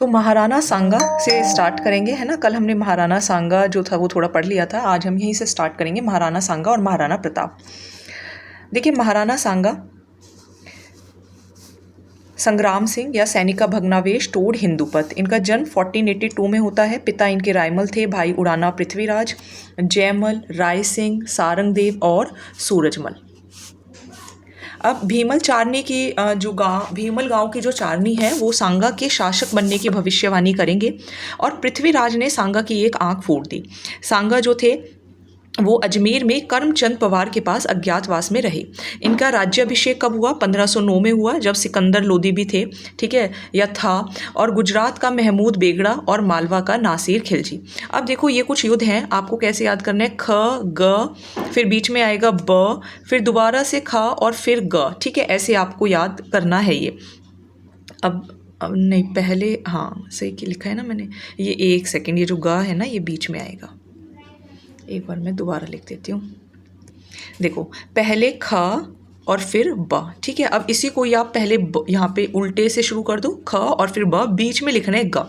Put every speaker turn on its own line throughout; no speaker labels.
महाराणा सांगा से स्टार्ट करेंगे, है ना। कल हमने महाराणा सांगा जो था वो थोड़ा पढ़ लिया था। आज हम यहीं से स्टार्ट करेंगे महाराणा सांगा और महाराणा प्रताप। देखिए, महाराणा सांगा संग्राम सिंह या सैनिक का भग्नावेश तोड़ हिंदुपत। इनका जन्म 1482 में होता है। पिता इनके रायमल थे, भाई उड़ाना पृथ्वीराज, जयमल, राय सिंह, सारंगदेव और सूरजमल। अब भीमल चारनी की भीमल गांव की जो चारनी है वो सांगा के शासक बनने की भविष्यवाणी करेंगे और पृथ्वीराज ने सांगा की एक आंख फोड़ दी। सांगा जो थे वो अजमेर में करमचंद पवार के पास अज्ञातवास में रहे। इनका राज्याभिषेक कब हुआ? 1509 में हुआ, जब सिकंदर लोदी भी थे, ठीक है, या था, और गुजरात का महमूद बेगड़ा और मालवा का नासिर खिलजी। अब देखो ये कुछ युद्ध हैं, आपको कैसे याद करना है। ख, ग, फिर बीच में आएगा ब, फिर दोबारा से ख और फिर ग, ठीक है, ऐसे आपको याद करना है ये। अब नहीं, पहले हाँ सही लिखा है ना मैंने, ये एक सेकेंड, ये जो ग है ना ये बीच में आएगा। एक बार मैं दोबारा लिख देती हूँ। देखो, पहले ख और फिर ब, ठीक है। अब इसी को आप पहले यहाँ पे उल्टे से शुरू कर दो, ख और फिर ब, बीच में लिखना है ग।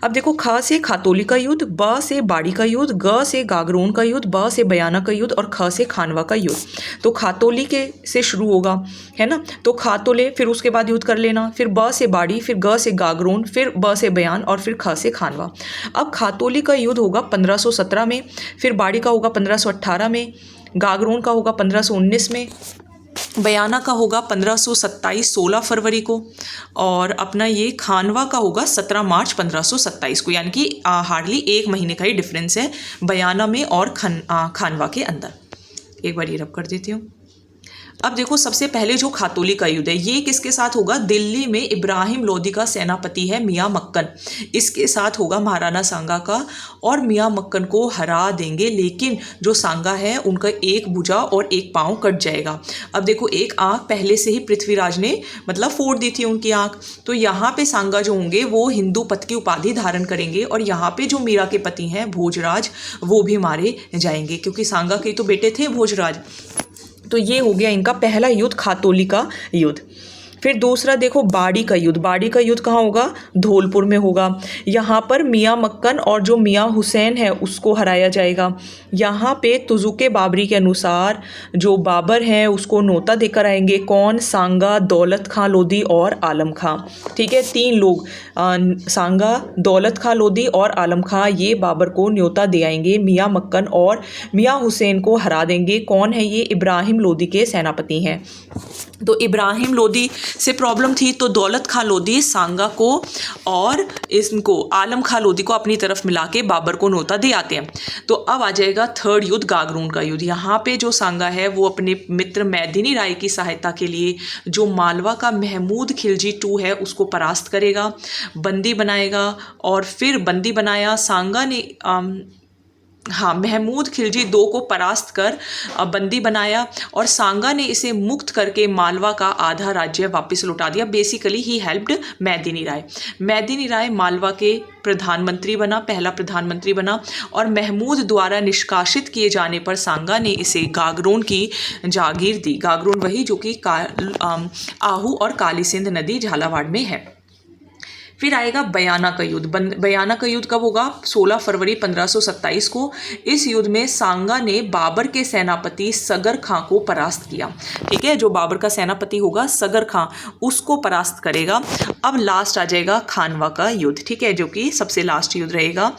अब देखो, ख से खातोली का युद्ध, ब से बाड़ी का युद्ध, ग से गागरोन का युद्ध, ब से बयाना का युद्ध और ख से खानवा का युद्ध। तो खातोली के से शुरू होगा, है ना, तो खातोले, फिर उसके बाद युद्ध कर लेना, फिर ब से बाड़ी, फिर ग से गागरोन, फिर ब से बयान और फिर ख से खानवा। अब खातोली का युद्ध होगा 1517 में, फिर बाड़ी का होगा 1518 में, गागरोन का होगा 1519 में, बयाना का होगा 1527 16 फरवरी को, और अपना ये खानवा का होगा 17 मार्च 1527 को। यानी कि हार्डली एक महीने का ही डिफरेंस है बयाना में और खानवा के अंदर। एक बार ये रब कर देती हूँ। अब देखो, सबसे पहले जो खातोली का युद्ध है ये किसके साथ होगा? दिल्ली में इब्राहिम लोदी का सेनापति है मियाँ मक्कन, इसके साथ होगा महाराणा सांगा का, और मियाँ मक्कन को हरा देंगे। लेकिन जो सांगा है उनका एक भुजा और एक पाँव कट जाएगा। अब देखो, एक आँख पहले से ही पृथ्वीराज ने मतलब फोड़ दी थी उनकी आँख, तो यहाँ पे सांगा जो होंगे वो हिंदू पत की उपाधि धारण करेंगे, और यहाँ पे जो मीरा के पति हैं भोजराज वो भी मारे जाएंगे, क्योंकि सांगा के तो बेटे थे भोजराज। तो ये हो गया इनका पहला युद्ध, खातोली का युद्ध। फिर दूसरा देखो, बाड़ी का युद्ध। बाड़ी का युद्ध कहाँ होगा? धौलपुर में होगा। यहाँ पर मियाँ मक्कन और जो मियाँ हुसैन है उसको हराया जाएगा। यहाँ पे तुजुके बाबरी के अनुसार जो बाबर हैं उसको नोता देकर आएंगे। कौन? सांगा, दौलत खां लोदी और आलम खां, ठीक है, तीन लोग, सांगा, दौलत खां लोदी और आलम खां, ये बाबर को न्योता दे आएंगे। मियाँ मक्कन और मियाँ हुसैन को हरा देंगे। कौन है ये? इब्राहिम लोदी के सेनापति हैं। तो इब्राहिम लोदी से प्रॉब्लम थी, तो दौलत खां लोदी सांगा को और इनको आलम खां लोदी को अपनी तरफ मिला के बाबर को नोता दे आते हैं। तो अब आ जाएगा थर्ड युद्ध, गागरोन का युद्ध। यहाँ पे जो सांगा है वो अपने मित्र मैदिनी राय की सहायता के लिए जो मालवा का महमूद खिलजी II है उसको परास्त करेगा, बंदी बनाएगा, और फिर बंदी बनाया सांगा ने महमूद खिलजी II को परास्त कर बंदी बनाया, और सांगा ने इसे मुक्त करके मालवा का आधा राज्य वापस लौटा दिया। बेसिकली ही हेल्प्ड मैदिनी राय। मैदिनी राय मालवा के प्रधानमंत्री बना, पहला प्रधानमंत्री बना, और महमूद द्वारा निष्कासित किए जाने पर सांगा ने इसे गागरोन की जागीर दी। गागरोन वही जो कि आहू और काली सिंध नदी झालावाड़ में है। फिर आएगा बयाना का युद्ध। बयाना का युद्ध कब होगा? 16 फरवरी 1527 को। इस युद्ध में सांगा ने बाबर के सेनापति सगर खां को परास्त किया, ठीक है, जो बाबर का सेनापति होगा सगर खां उसको परास्त करेगा। अब लास्ट आ जाएगा खानवा का युद्ध, ठीक है, जो कि सबसे लास्ट युद्ध रहेगा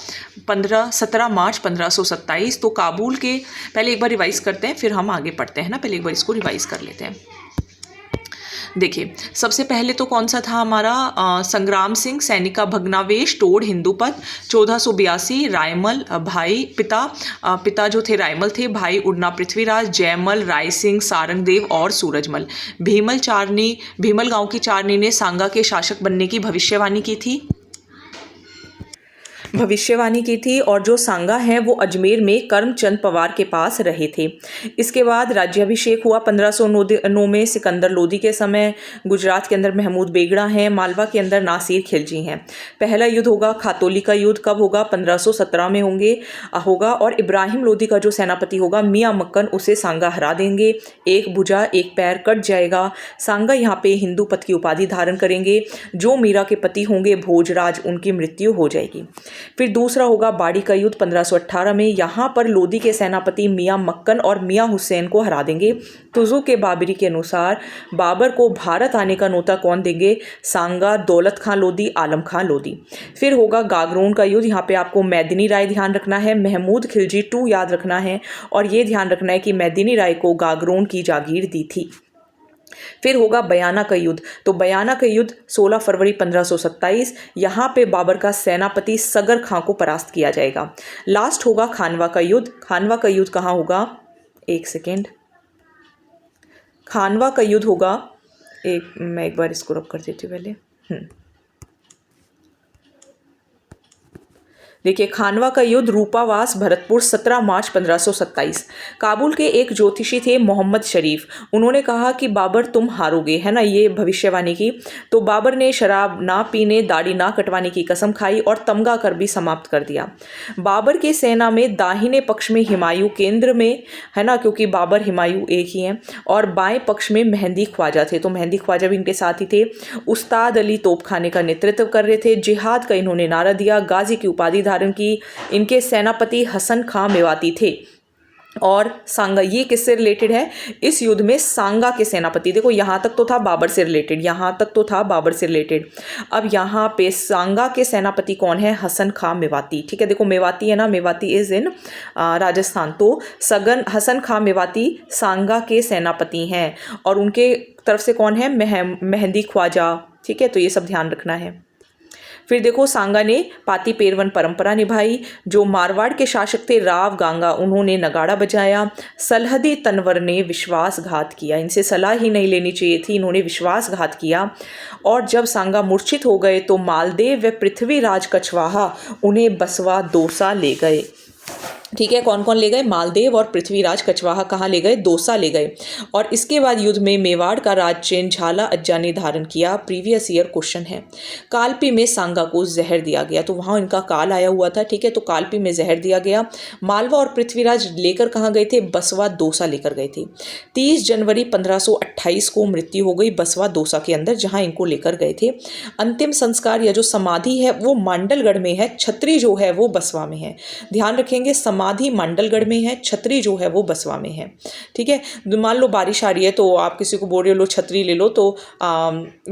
17 मार्च 1527। तो काबुल के, पहले एक बार रिवाइज करते हैं फिर हम आगे पढ़ते हैं ना, पहले एक बार इसको रिवाइज कर लेते हैं। देखिए, सबसे पहले तो कौन सा था हमारा? संग्राम सिंह सैनिक का भग्नावेश तोड़ हिंदुपत। 1482 रायमल, भाई पिता जो थे रायमल थे, भाई उड़ना पृथ्वीराज, जयमल, राय सिंह, सारंगदेव और सूरजमल। भीमल गांव की चारनी ने सांगा के शासक बनने की भविष्यवाणी की थी। भविष्यवाणी की थी और जो सांगा हैं वो अजमेर में करमचंद पवार के पास रहे थे। इसके बाद राज्याभिषेक हुआ 1509 में सिकंदर लोदी के समय। गुजरात के अंदर महमूद बेगड़ा हैं, मालवा के अंदर नासिर खिलजी हैं। पहला युद्ध होगा खातौली का युद्ध, कब होगा? 1517 में होगा और इब्राहिम लोदी का जो सेनापति होगा मियाँ मक्कन, उसे सांगा हरा देंगे। एक भुजा एक पैर कट जाएगा। सांगा यहाँ पे हिंदू पद की उपाधि धारण करेंगे। जो मीरा के पति होंगे भोजराज, उनकी मृत्यु हो जाएगी। फिर दूसरा होगा बाड़ी का युद्ध 1518 में। यहाँ पर लोदी के सेनापति मियाँ मक्कन और मियाँ हुसैन को हरा देंगे। तुजुक के बाबरी के अनुसार बाबर को भारत आने का न्योता कौन देंगे? सांगा, दौलत खां लोदी, आलम खां लोदी। फिर होगा गागरोन का युद्ध। यहाँ पे आपको मैदिनी राय ध्यान रखना है, महमूद खिलजी 2 याद रखना है और ये ध्यान रखना है कि मैदिनी राय को गागरोन की जागीर दी थी। फिर होगा बयाना का युद्ध। तो बयाना का युद्ध 16 फरवरी 1527, यहाँ पे बाबर का सेनापति सगर खां को परास्त किया जाएगा। लास्ट होगा खानवा का युद्ध। खानवा का युद्ध कहाँ होगा? एक सेकेंड, खानवा का युद्ध होगा, मैं एक बार इसको रब कर देती हूँ पहले। देखिए, खानवा का युद्ध रूपावास भरतपुर 17 मार्च 1527। काबुल के एक ज्योतिषी थे मोहम्मद शरीफ, उन्होंने कहा कि बाबर तुम हारोगे, है ना, ये भविष्यवाणी की। तो बाबर ने शराब ना पीने, दाढ़ी ना कटवाने की कसम खाई और तमगा कर भी समाप्त कर दिया। बाबर की सेना में दाहिने पक्ष में हुमायूं केंद्र में, है ना, क्योंकि बाबर हुमायूं एक ही हैं, और बाएं पक्ष में मेहंदी ख्वाजा थे, तो मेहंदी ख्वाजा भी इनके साथ ही थे। उस्ताद अली तोपखाने का नेतृत्व कर रहे थे। जिहाद का इन्होंने नारा दिया। गाजी की उपाधि धारण की। इनके सेनापति हसन खां मेवाती थे। और सांगा, ये किससे रिलेटेड है? इस युद्ध में सांगा के सेनापति, देखो यहाँ तक तो था बाबर से रिलेटेड, यहाँ तक तो था बाबर से रिलेटेड। अब यहाँ पे सांगा के सेनापति कौन है? हसन खां मेवाती। ठीक है, देखो मेवाती है ना, मेवाती इज इन राजस्थान। तो हसन खां मेवाती सांगा के सेनापति हैं और उनके तरफ से कौन है? मेहंदी ख्वाजा। ठीक है, तो ये सब ध्यान रखना है। फिर देखो, सांगा ने पाती पेरवन परंपरा निभाई। जो मारवाड़ के शासक थे राव गांगा, उन्होंने नगाड़ा बजाया। सलहदी तनवर ने विश्वासघात किया, इनसे सलाह ही नहीं लेनी चाहिए थी, इन्होंने विश्वासघात किया। और जब सांगा मूर्छित हो गए तो मालदेव व पृथ्वीराज कछवाहा उन्हें बसवा दौसा ले गए। ठीक है, कौन कौन ले गए? मालदेव और पृथ्वीराज कछवाहा कहाँ ले गए? दौसा ले गए। और इसके बाद युद्ध में मेवाड़ का राजचेन झाला अज्जा ने धारण किया। प्रीवियस ईयर क्वेश्चन है। कालपी में सांगा को जहर दिया गया, तो वहाँ इनका काल आया हुआ था। ठीक है, तो कालपी में जहर दिया गया। मालवा और पृथ्वीराज लेकर कहाँ गए थे? बसवा दौसा लेकर गए थे। 30 जनवरी 1528 को मृत्यु हो गई बसवा दौसा के अंदर, जहाँ इनको लेकर गए थे। अंतिम संस्कार या जो समाधि है वो मांडलगढ़ में है, छतरी जो है वो बसवा में है। ध्यान रखेंगे, समाधि मांडलगढ़ में है, छतरी जो है वो बसवा में है। ठीक है, मान लो बारिश आ रही है तो आप किसी को बोल रहे हो लो छतरी ले लो, तो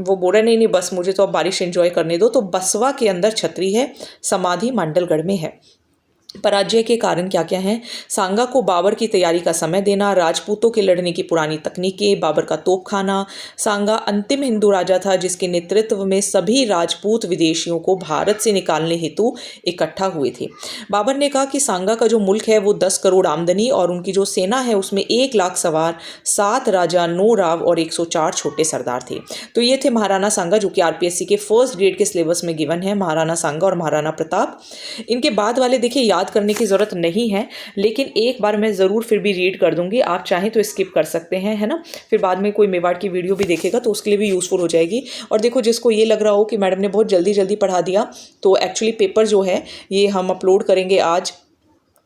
वो बोल रहे नहीं बस मुझे तो अब बारिश एंजॉय करने दो, तो बसवा के अंदर छतरी है, समाधि मांडलगढ़ में है। पराजय के कारण क्या क्या हैं? सांगा को बाबर की तैयारी का समय देना, राजपूतों के लड़ने की पुरानी तकनीकें, बाबर का तोप खाना। सांगा अंतिम हिंदू राजा था जिसके नेतृत्व में सभी राजपूत विदेशियों को भारत से निकालने हेतु इकट्ठा हुए थे। बाबर ने कहा कि सांगा का जो मुल्क है वो 10 करोड़ आमदनी और उनकी जो सेना है उसमें 1 लाख सवार, 7 राजा, 9 राव और 104 छोटे सरदार थे। तो ये थे महाराणा सांगा, जो कि आरपीएससी के फर्स्ट ग्रेड के सिलेबस में गिवन है, महाराणा सांगा और महाराणा प्रताप। इनके बाद वाले देखिए याद करने की ज़रूरत नहीं है, लेकिन एक बार मैं ज़रूर फिर भी रीड कर दूंगी, आप चाहें तो स्किप कर सकते हैं, है ना। फिर बाद में कोई मेवाड़ की वीडियो भी देखेगा तो उसके लिए भी यूज़फुल हो जाएगी। और देखो, जिसको ये लग रहा हो कि मैडम ने बहुत जल्दी जल्दी पढ़ा दिया, तो एक्चुअली पेपर जो है ये हम अपलोड करेंगे आज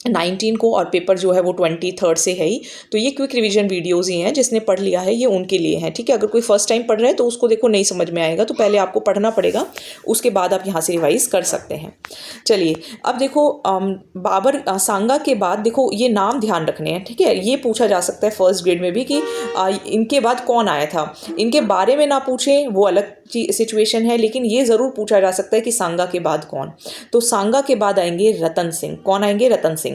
19 को और पेपर जो है वो 23 से है ही। तो ये क्विक रिवीजन वीडियोस ही हैं, जिसने पढ़ लिया है ये उनके लिए हैं। ठीक है, अगर कोई फर्स्ट टाइम पढ़ रहा है तो उसको देखो नहीं समझ में आएगा, तो पहले आपको पढ़ना पड़ेगा, उसके बाद आप यहाँ से रिवाइज कर सकते हैं। चलिए, अब देखो बाबर सांगा के बाद देखो ये नाम ध्यान रखने हैं। ठीक है, ये पूछा जा सकता है फर्स्ट ग्रेड में भी कि इनके बाद कौन आया था। इनके बारे में ना पूछें वो अलग सिचुएशन है, लेकिन ये ज़रूर पूछा जा सकता है कि सांगा के बाद कौन। तो सांगा के बाद आएंगे रतन सिंह। कौन आएंगे? रतन सिंह।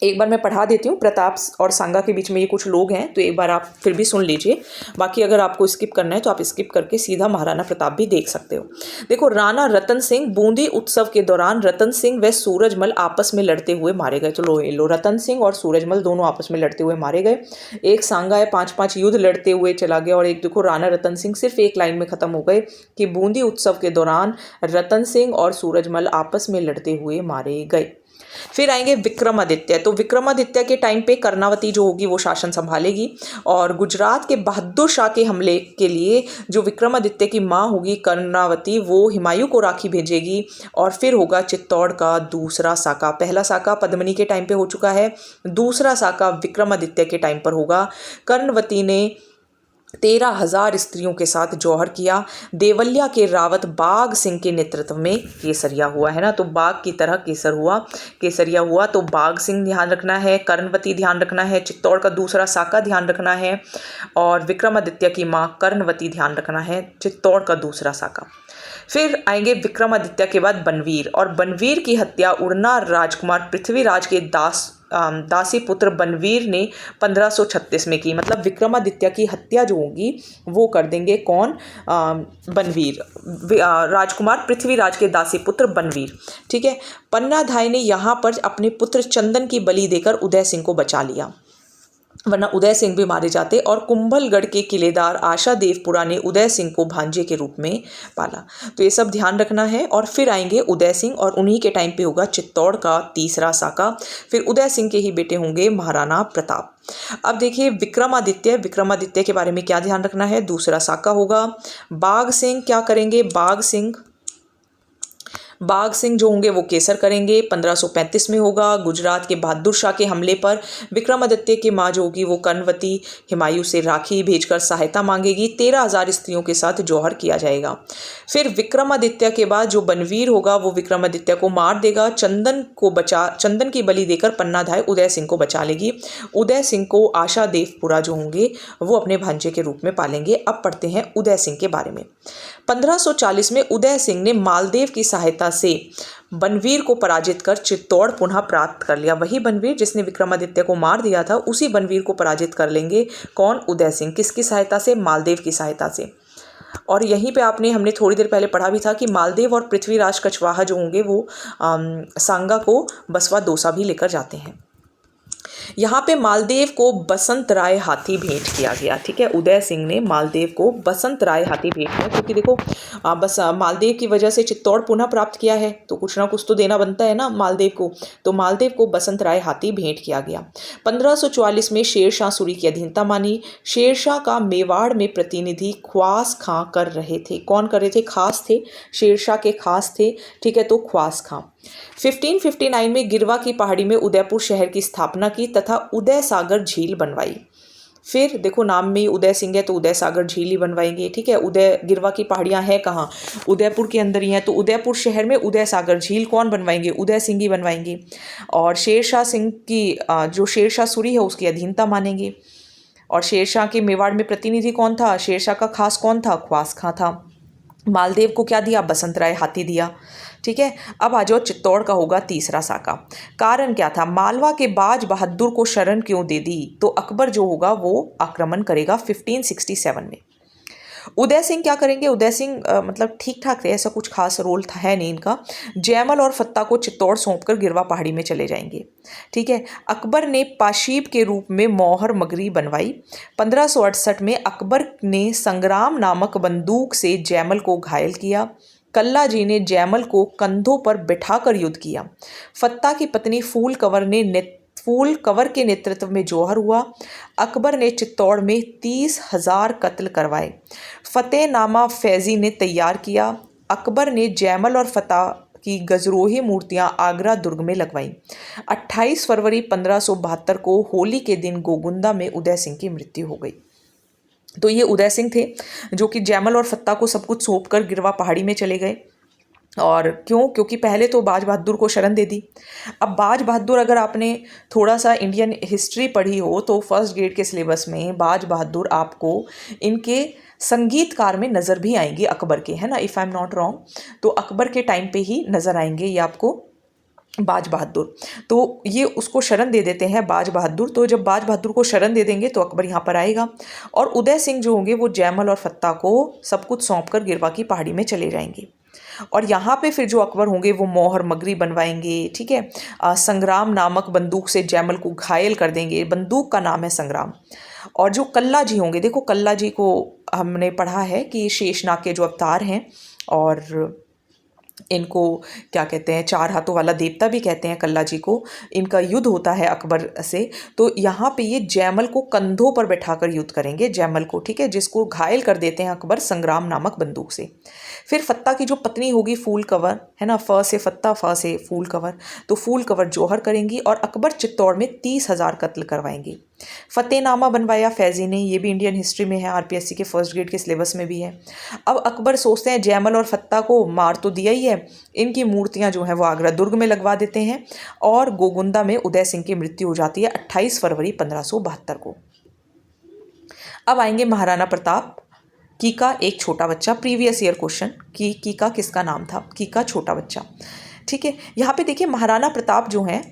एक बार मैं पढ़ा देती हूँ। प्रताप और सांगा के बीच में ये कुछ लोग हैं, तो एक बार आप फिर भी सुन लीजिए। बाकी अगर आपको स्किप करना है तो आप स्किप करके सीधा महाराणा प्रताप भी देख सकते हो। देखो, राणा रतन सिंह बूंदी उत्सव के दौरान रतन सिंह व सूरजमल आपस में लड़ते हुए मारे गए। तो लो रतन सिंह और सूरजमल दोनों आपस में लड़ते हुए मारे गए। एक सांगा है 5-5 युद्ध लड़ते हुए चला गया, और एक देखो राणा रतन सिंह सिर्फ एक लाइन में खत्म हो गए कि बूंदी उत्सव के दौरान रतन सिंह और सूरजमल आपस में लड़ते हुए मारे गए। फिर आएंगे विक्रमादित्य। तो विक्रमादित्य के टाइम पे कर्णावती जो होगी वो शासन संभालेगी, और गुजरात के बहादुर शाह के हमले के लिए जो विक्रमादित्य की माँ होगी कर्णावती, वो हुमायूं को राखी भेजेगी। और फिर होगा चित्तौड़ का दूसरा साका। पहला साका पद्मिनी के टाइम पे हो चुका है, दूसरा साका विक्रमादित्य के टाइम पर होगा। कर्णवती ने 13,000 स्त्रियों के साथ जौहर किया। देवलिया के रावत बाघ सिंह के नेतृत्व में केसरिया हुआ, है ना। तो बाघ की तरह केसरिया हुआ। तो बाघ सिंह ध्यान रखना है, कर्णवती ध्यान रखना है, चित्तौड़ का दूसरा साका ध्यान रखना है, और विक्रमादित्य की माँ कर्णवती ध्यान रखना है, चित्तौड़ का दूसरा साका। फिर आएंगे विक्रमादित्य के बाद बनवीर, और बनवीर की हत्या उड़ना राजकुमार पृथ्वीराज के दासी पुत्र बनवीर ने 1536 में की। मतलब विक्रमादित्य की हत्या जो होगी वो कर देंगे कौन? बनवीर, राजकुमार पृथ्वीराज के दासी पुत्र बनवीर। ठीक है। पन्नाधाय ने यहाँ पर अपने पुत्र चंदन की बलि देकर उदय सिंह को बचा लिया, वरना उदय सिंह भी मारे जाते। और कुंभलगढ़ के किलेदार आशा देवपुरा ने उदय सिंह को भांजे के रूप में पाला। तो ये सब ध्यान रखना है। और फिर आएंगे उदय सिंह, और उन्हीं के टाइम पे होगा चित्तौड़ का तीसरा साका। फिर उदय सिंह के ही बेटे होंगे महाराणा प्रताप। अब देखिए विक्रमादित्य के बारे में क्या ध्यान रखना है। दूसरा साका होगा। बाघ सिंह क्या करेंगे? बाघ सिंह जो होंगे वो केसर करेंगे। 1535 में होगा। गुजरात के बहादुर शाह के हमले पर विक्रमादित्य की माँ जो होगी वो कर्णवती हुमायूं से राखी भेजकर सहायता मांगेगी। 13,000 स्त्रियों के साथ जौहर किया जाएगा। फिर विक्रमादित्य के बाद जो बनवीर होगा वो विक्रमादित्य को मार देगा। चंदन की बलि देकर पन्नाधाय उदय सिंह को बचा लेगी। उदय सिंह को आशा देवपुरा जो होंगे वो अपने भांजे के रूप में पालेंगे। अब पढ़ते हैं उदय सिंह के बारे में। 1540 में उदय सिंह ने मालदेव की सहायता से बनवीर को पराजित कर चित्तौड़ पुनः प्राप्त कर लिया। वही बनवीर जिसने विक्रमादित्य को मार दिया था, उसी बनवीर को पराजित कर लेंगे कौन? उदय सिंह। किसकी सहायता से? मालदेव की सहायता से। और यहीं पे हमने थोड़ी देर पहले पढ़ा भी था कि मालदेव और पृथ्वीराज कछवाहा जो होंगे वो सांगा को बसवा दोसा भी लेकर जाते हैं। यहाँ पे मालदेव को बसंत राय हाथी भेंट किया गया। ठीक है, उदय सिंह ने मालदेव को बसंत राय हाथी भेंट किया, क्योंकि देखो बस मालदेव की वजह से चित्तौड़ पुनः प्राप्त किया है, तो कुछ ना कुछ तो देना बनता है ना मालदेव को। तो मालदेव को बसंत राय हाथी भेंट किया गया। 1544 में शेरशाह सूरी की अधीनता मानी। शेरशाह का मेवाड़ में प्रतिनिधि ख्वास खां कर रहे थे। कौन कर रहे थे? खास थे, शेरशाह के खास थे। ठीक है, तो ख्वास खां। 1559 में गिरवा की पहाड़ी में उदयपुर शहर की स्थापना की तथा उदय सागर झील बनवाई। फिर देखो नाम में ही उदय सिंह है तो उदय सागर झील ही बनवाएंगे। ठीक है, उदय गिरवा की पहाड़ियां हैं कहाँ? उदयपुर के अंदर ही हैं, तो उदयपुर शहर में उदय सागर झील कौन बनवाएंगे? उदय सिंह ही बनवाएंगे। और शेरशाह सिंह की जो शेरशाह सूरी है उसकी अधीनता मानेंगे। और शेरशाह के मेवाड़ में प्रतिनिधि कौन था? शेरशाह का खास कौन था? ख्वास खां था। मालदेव को क्या दिया? बसंत राय हाथी दिया। ठीक है, अब आ जाओ चित्तौड़ का होगा तीसरा साका। कारण क्या था? मालवा के बाज बहादुर को शरण क्यों दे दी? तो अकबर जो होगा वो आक्रमण करेगा 1567 में। उदय सिंह क्या करेंगे? उदय सिंह मतलब ठीक ठाक थे, ऐसा कुछ खास रोल है नहीं इनका। जयमल और फत्ता को चित्तौड़ सौंपकर गिरवा पहाड़ी में चले जाएंगे। ठीक है, अकबर ने पाशीब के रूप में मौहर मगरी बनवाई। 1568 में अकबर ने संग्राम नामक बंदूक से जयमल को घायल किया। कल्ला जी ने जयमल को कंधों पर बिठाकर युद्ध किया। फत्ता की पत्नी फूल कंवर के नेतृत्व में जौहर हुआ। अकबर ने चित्तौड़ में 30,000 कत्ल करवाए। फतेहनामा फैजी ने तैयार किया। अकबर ने जयमल और फत्ता की गजरोही मूर्तियां आगरा दुर्ग में लगवाईं। 28 फरवरी 1572 को होली के दिन गोगुंदा में उदय सिंह की मृत्यु हो गई। तो ये उदय सिंह थे जो कि जयमल और फत्ता को सब कुछ सौंप कर गिरवा पहाड़ी में चले गए। और क्यों? क्योंकि पहले तो बाज बहादुर को शरण दे दी। अब बाज बहादुर अगर आपने थोड़ा सा इंडियन हिस्ट्री पढ़ी हो तो फर्स्ट ग्रेड के सिलेबस में बाज बहादुर आपको इनके संगीतकार में नज़र भी आएंगे अकबर के, है ना, if I am not wrong. तो अकबर के टाइम पे ही नज़र आएंगे ये आपको बाज बहादुर। तो ये उसको शरण दे देते हैं बाज बहादुर। तो जब बाज बहादुर को शरण दे देंगे तो अकबर यहाँ पर आएगा और उदय सिंह जो होंगे वो जयमल और फत्ता को सब कुछ सौंप कर गिरवा की पहाड़ी में चले जाएंगे। और यहाँ पे फिर जो अकबर होंगे वो मोहर मगरी बनवाएंगे, ठीक है। संग्राम नामक बंदूक से जयमल को घायल कर देंगे, बंदूक का नाम है संग्राम। और जो कल्ला जी होंगे, देखो कल्ला जी को हमने पढ़ा है कि शेषनाग के जो अवतार हैं और इनको क्या कहते हैं, चार हाथों वाला देवता भी कहते हैं कल्ला जी को। इनका युद्ध होता है अकबर से। तो यहाँ पे ये जयमल को कंधों पर बैठाकर युद्ध करेंगे, जयमल को, ठीक है, जिसको घायल कर देते हैं अकबर संग्राम नामक बंदूक से। फिर फत्ता की जो पत्नी होगी फूल कंवर, है ना, फ से फत्ता, फ से फूल कंवर, तो फूल कंवर जौहर करेंगी और अकबर चित्तौड़ में 30,000 कत्ल करवाएंगे। फतेहनामा बनवाया फैजी ने, ये भी इंडियन हिस्ट्री में है, आरपीएससी के फर्स्ट ग्रेड के सिलेबस में भी है। अब अकबर सोचते हैं जयमल और फत्ता को मार तो दिया ही है, इनकी मूर्तियां जो हैं वो आगरा दुर्ग में लगवा देते हैं और गोगुंदा में उदय सिंह की मृत्यु हो जाती है 28 फरवरी 1572 को। अब आएंगे महाराणा प्रताप। कीका एक छोटा बच्चा, प्रीवियस ईयर क्वेश्चन, कि कीका किसका नाम था? कीका छोटा बच्चा, ठीक है। यहाँ पे देखिए महाराणा प्रताप जो हैं,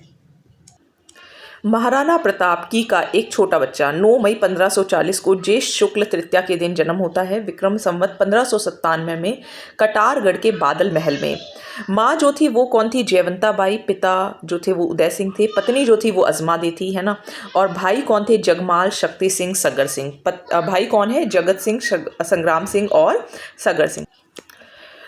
महाराणा प्रताप की का एक छोटा बच्चा 9 मई 1540 को ज्येष्ठ शुक्ल तृतीया के दिन जन्म होता है विक्रम संवत 1597 में कटारगढ़ के बादल महल में। माँ जो थी वो कौन थी? जयवंता बाई। पिता जो थे वो उदय सिंह थे। पत्नी जो थी वो अजमादे थी, है ना। और भाई कौन थे? जगमाल, शक्ति सिंह, सगर सिंह। भाई कौन है? जगत सिंह, संग्राम सिंह और सगर सिंह।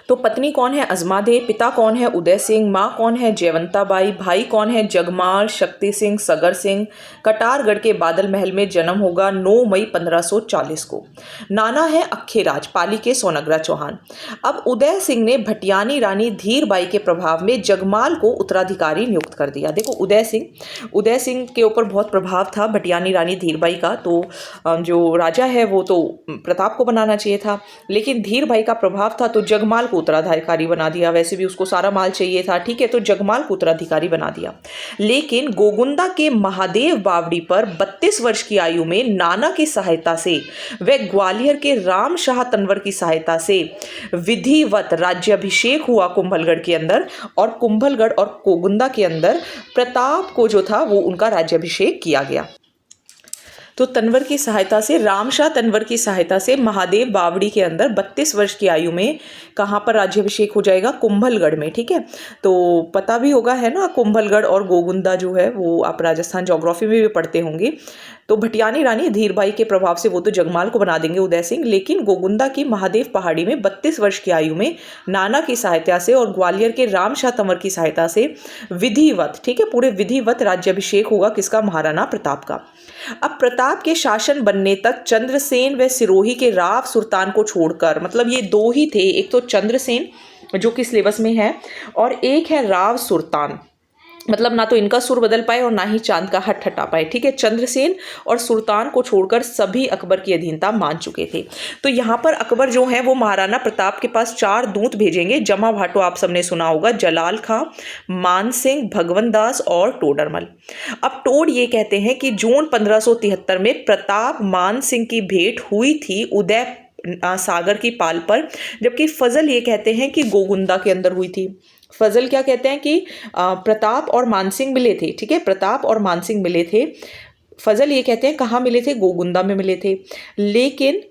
तो पत्नी कौन है? अजमादे। पिता कौन है? उदय सिंह। माँ कौन है? जयवंता बाई। भाई कौन है? जगमाल, शक्ति सिंह, सगर सिंह। कटारगढ़ के बादल महल में जन्म होगा 9 मई 1540 को। नाना है अक्खेराज, पाली के सोनग्रा चौहान। अब उदय सिंह ने भटियानी रानी धीरबाई के प्रभाव में जगमाल को उत्तराधिकारी नियुक्त कर दिया। देखो उदय सिंह के ऊपर बहुत प्रभाव था भटियानी रानी धीरबाई का, तो जो राजा है वो तो प्रताप को बनाना चाहिए था, लेकिन धीरबाई का प्रभाव था तो जगमाल उत्तराधिकारी बना दिया। वैसे भी उसको सारा माल चाहिए था, ठीक है, तो जगमाल को उत्तराधिकारी बना दिया। लेकिन गोगुंदा के महादेव बावड़ी पर 32 वर्ष की आयु में नाना की सहायता से व ग्वालियर के राम शाह तनवर की सहायता से विधिवत राज्याभिषेक हुआ कुंभलगढ़ के अंदर, और कुंभलगढ़ और गोगुंदा के अंदर प्रताप को जो था वो उनका राज्याभिषेक किया गया। तो तनवर की सहायता से, रामशाह तनवर की सहायता से महादेव बावड़ी के अंदर 32 वर्ष की आयु में कहाँ पर राज्याभिषेक हो जाएगा? कुंभलगढ़ में, ठीक है। तो पता भी होगा, है ना, कुंभलगढ़ और गोगुंदा जो है वो आप राजस्थान ज्योग्राफी में भी पढ़ते होंगे। तो भटियानी रानी धीरबाई के प्रभाव से वो तो जगमाल को बना देंगे उदय सिंह, लेकिन गोगुंदा की महादेव पहाड़ी में 32 वर्ष की आयु में नाना की सहायता से और ग्वालियर के रामशाह तंवर की सहायता से विधिवत, ठीक है, पूरे विधिवत राज्याभिषेक होगा किसका? महाराणा प्रताप का। अब प्रताप के शासन बनने तक चंद्रसेन व सिरोही के राव सुल्तान को छोड़कर, मतलब ये दो ही थे, एक तो चंद्रसेन जो कि सिलेबस में है और एक है राव सुल्तान, मतलब ना तो इनका सुर बदल पाए और ना ही चांद का हट हटा पाए, ठीक है। चंद्रसेन और सुल्तान को छोड़कर सभी अकबर की अधीनता मान चुके थे। तो यहाँ पर अकबर जो है वो महाराणा प्रताप के पास 4 दूत भेजेंगे। जमा भाटो आप सबने सुना होगा, जलाल खां, मान सिंह, भगवंत दास और टोडरमल। अब टोड ये कहते हैं कि जून 1573 में प्रताप मान सिंह की भेंट हुई थी उदय सागर की पाल पर, जबकि फजल ये कहते हैं कि गोगुंदा के अंदर हुई थी। फजल क्या कहते हैं कि प्रताप और मानसिंह मिले थे, ठीक है, प्रताप और मानसिंह मिले थे। फजल ये कहते हैं कहाँ मिले थे? गोगुंदा में मिले थे। लेकिन